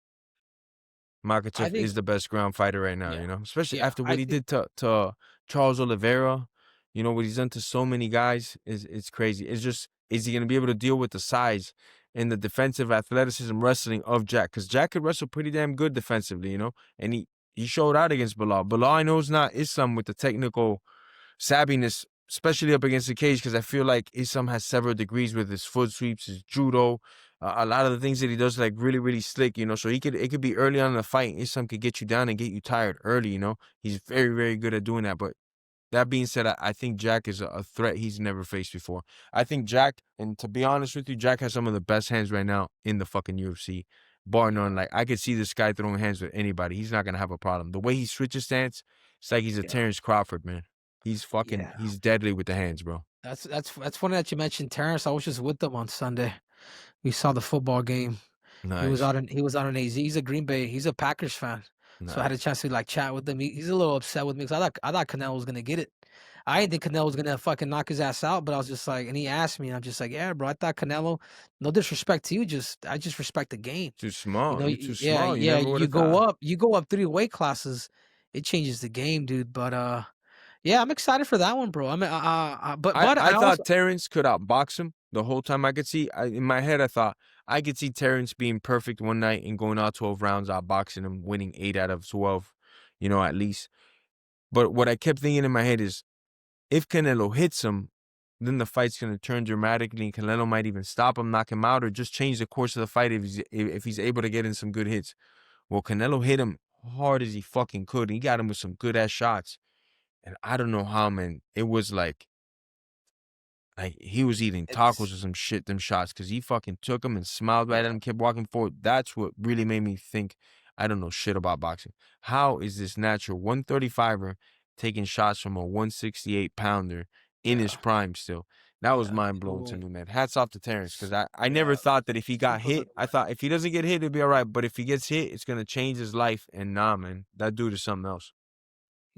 I Makhachev think is the best ground fighter right now, yeah, you know? Especially yeah. after I what he think did to Charles Oliveira. You know, what he's done to so many guys it's crazy. It's just, is he going to be able to deal with the size and the defensive athleticism wrestling of Jack? Because Jack could wrestle pretty damn good defensively, you know? And he showed out against Bilal. Bilal, I know, is not Islam with the technical savviness, especially up against the cage, because I feel like Islam has several degrees with his foot sweeps, his judo, a lot of the things that he does like really, really slick, you know. So it could be early on in the fight. Islam could get you down and get you tired early, you know. He's very, very good at doing that. But that being said, I think Jack is a threat he's never faced before. I think Jack, and to be honest with you, Jack has some of the best hands right now in the fucking UFC. Bar none. Like, I could see this guy throwing hands with anybody. He's not going to have a problem. The way he switches stance, it's like he's a yeah, Terence Crawford, man. yeah. He's deadly with the hands, bro. That's funny that you mentioned Terrence. I was just with them on Sunday. We saw the football game. Nice. He was out in AZ. He's a Green Bay. He's a Packers fan. So I had a Nice. chance to like chat with him. He's a little upset with me because I thought Canelo was gonna get it. I didn't think Canelo was gonna fucking knock his ass out, but I was just like, and he asked me, and I'm just like, yeah, bro. I thought Canelo. No disrespect to you, I just respect the game. Too You small. know, You're too yeah, small. You yeah. never would have thought. You go up 3 weight classes, it changes the game, dude. But yeah, I'm excited for that one, bro. I mean, but I I also, thought Terrence could outbox him the whole time. I could see, in my head, I thought I could see Terrence being perfect one night and going out 12 rounds, outboxing him, winning 8 out of 12, you know, at least. But what I kept thinking in my head is, if Canelo hits him, then the fight's going to turn dramatically and Canelo might even stop him, knock him out, or just change the course of the fight if he's able to get in some good hits. Well, Canelo hit him hard as he fucking could. He got him with some good-ass shots. And I don't know how, man. It was like he was eating tacos or some shit, them shots, because he fucking took them and smiled right at him, kept walking forward. That's what really made me think I don't know shit about boxing. How is this natural 135er taking shots from a 168-pounder in his prime still? That was mind-blowing to me, man. Hats off to Terence, because I never thought that if he got hit, I thought if he doesn't get hit, it'd be all right. But if he gets hit, it's going to change his life. And nah, man, that dude is something else.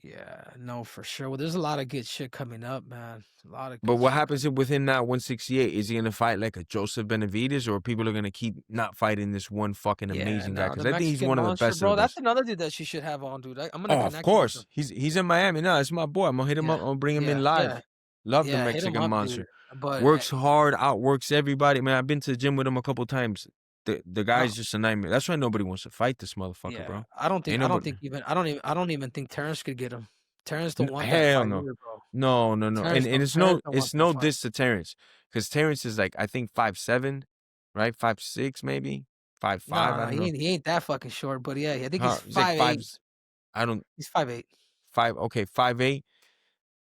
Yeah, no, for sure. Well, there's a lot of good shit coming up, man. A lot of good But what shit. happens within that 168? Is he going to fight like a Joseph Benavidez, or people are going to keep not fighting this one fucking amazing guy? Because I think he's one of the best. Bro, of the that's best. another dude that you should have on, dude. I'm gonna Of course. He's in Miami. No, it's my boy. I'm going to hit him up. I'm going to bring him in live. Love the Mexican monster. Dude. But works hard, outworks everybody. Man, I've been to the gym with him a couple times. The guy's just a nightmare. That's why nobody wants to fight this motherfucker, bro. I don't even think Terence could get him. Terence don't want that hell fight no. either, bro. No. And it's no diss to Terence, because Terence is like, I think 5'7", right? 5'6", maybe 5'5". I don't know. He ain't that fucking short, but yeah, I think he's 5'8". Like I don't. He's 5'8". 5'8".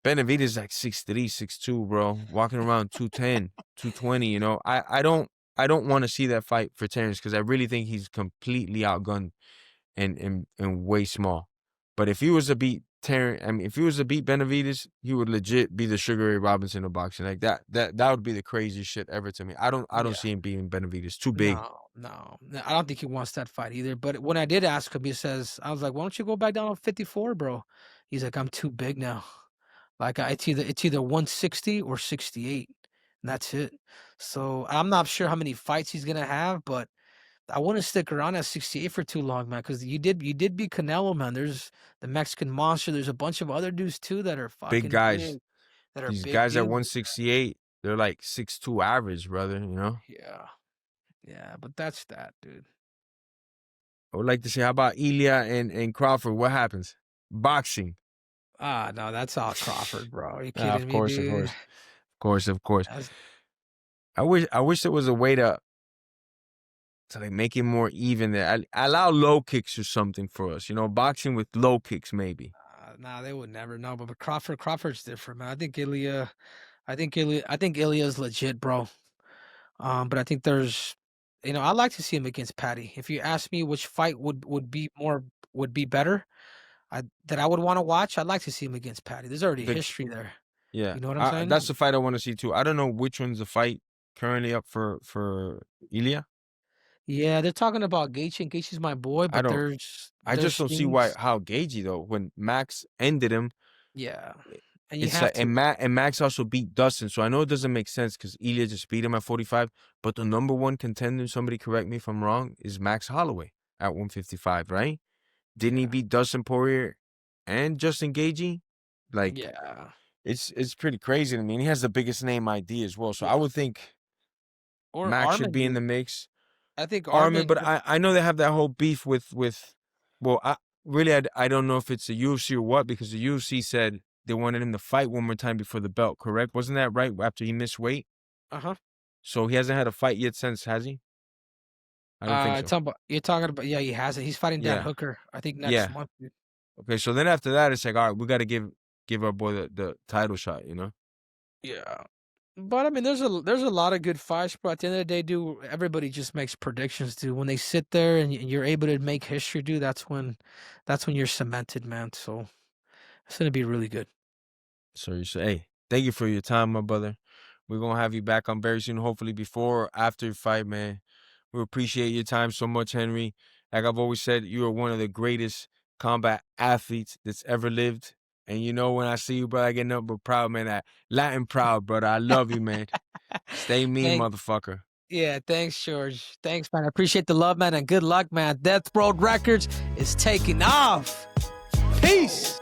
Benavidez is like 6'3", 6'2", bro. Walking around 210, 220. You know, I don't want to see that fight for Terence, because I really think he's completely outgunned and way small. But if he was to beat Terence, I mean, if he was to beat Benavidez, he would legit be the Sugar Ray Robinson of boxing. Like that would be the craziest shit ever to me. I don't see him beating Benavidez. Too big. No, I don't think he wants that fight either. But when I did ask him, he says, I was like, why don't you go back down to 54, bro? He's like, I'm too big now. Like it's either 160 or 68, and that's it. So I'm not sure how many fights he's gonna have, but I wouldn't stick around at 68 for too long, man. Because you did beat Canelo, man. There's the Mexican monster. There's a bunch of other dudes too that are fucking big guys. big, that are These big guys at dudes. 168, they're like 6'2" average, brother. You know. Yeah, but that's that, dude. I would like to say, how about Ilia and Crawford? What happens? Boxing. No, that's all Crawford, bro. Are you kidding me, dude? Of course. I wish there was a way to like make it more even there. Allow low kicks or something for us. You know, boxing with low kicks maybe. Nah, they would never know. But Crawford's different, man. I think Ilia's legit, bro. But I think there's, I'd like to see him against Patty. If you ask me which fight would be better, that I would want to watch, I'd like to see him against Patty. There's already history there. Yeah, you know what I'm saying? That's the fight I want to see too. I don't know which one's the fight currently up for Ilia. Yeah, they're talking about Gaethje, and Gaethje's my boy, but I just don't see how Gaethje though, when Max ended him. Yeah, and and Max also beat Dustin, so I know it doesn't make sense because Ilia just beat him at 45. But the number one contender, somebody correct me if I'm wrong, is Max Holloway at 155, right? Didn't he beat Dustin Poirier and Justin Gaethje? Like, it's pretty crazy to me. And he has the biggest name ID as well, so I would think Max should be in the mix. I think Armin, but I know they have that whole beef with well, I don't know if it's the UFC or what, because the UFC said they wanted him to fight one more time before the belt, correct? Wasn't that right after he missed weight? So he hasn't had a fight yet since, has he? I don't think so. You're talking about, he hasn't. He's fighting Dan Hooker, I think, next month. Dude. Okay, so then after that, it's like, all right, we got to give our boy the title shot, you know? Yeah. But I mean, there's a lot of good fights, but at the end of the day, dude, everybody just makes predictions, dude. When they sit there and you're able to make history, dude, that's when you're cemented, man. So it's gonna be really good. So you say, hey, thank you for your time, my brother. We're gonna have you back on very soon, hopefully before or after your fight, man. We appreciate your time so much, Henry. Like I've always said, you are one of the greatest combat athletes that's ever lived. And you know, when I see you, bro, I get nothing but proud, man. I Latin proud, brother. I love you, man. Stay mean, motherfucker. Yeah, thanks, George. Thanks, man. I appreciate the love, man, and good luck, man. Death Row Records is taking off. Peace.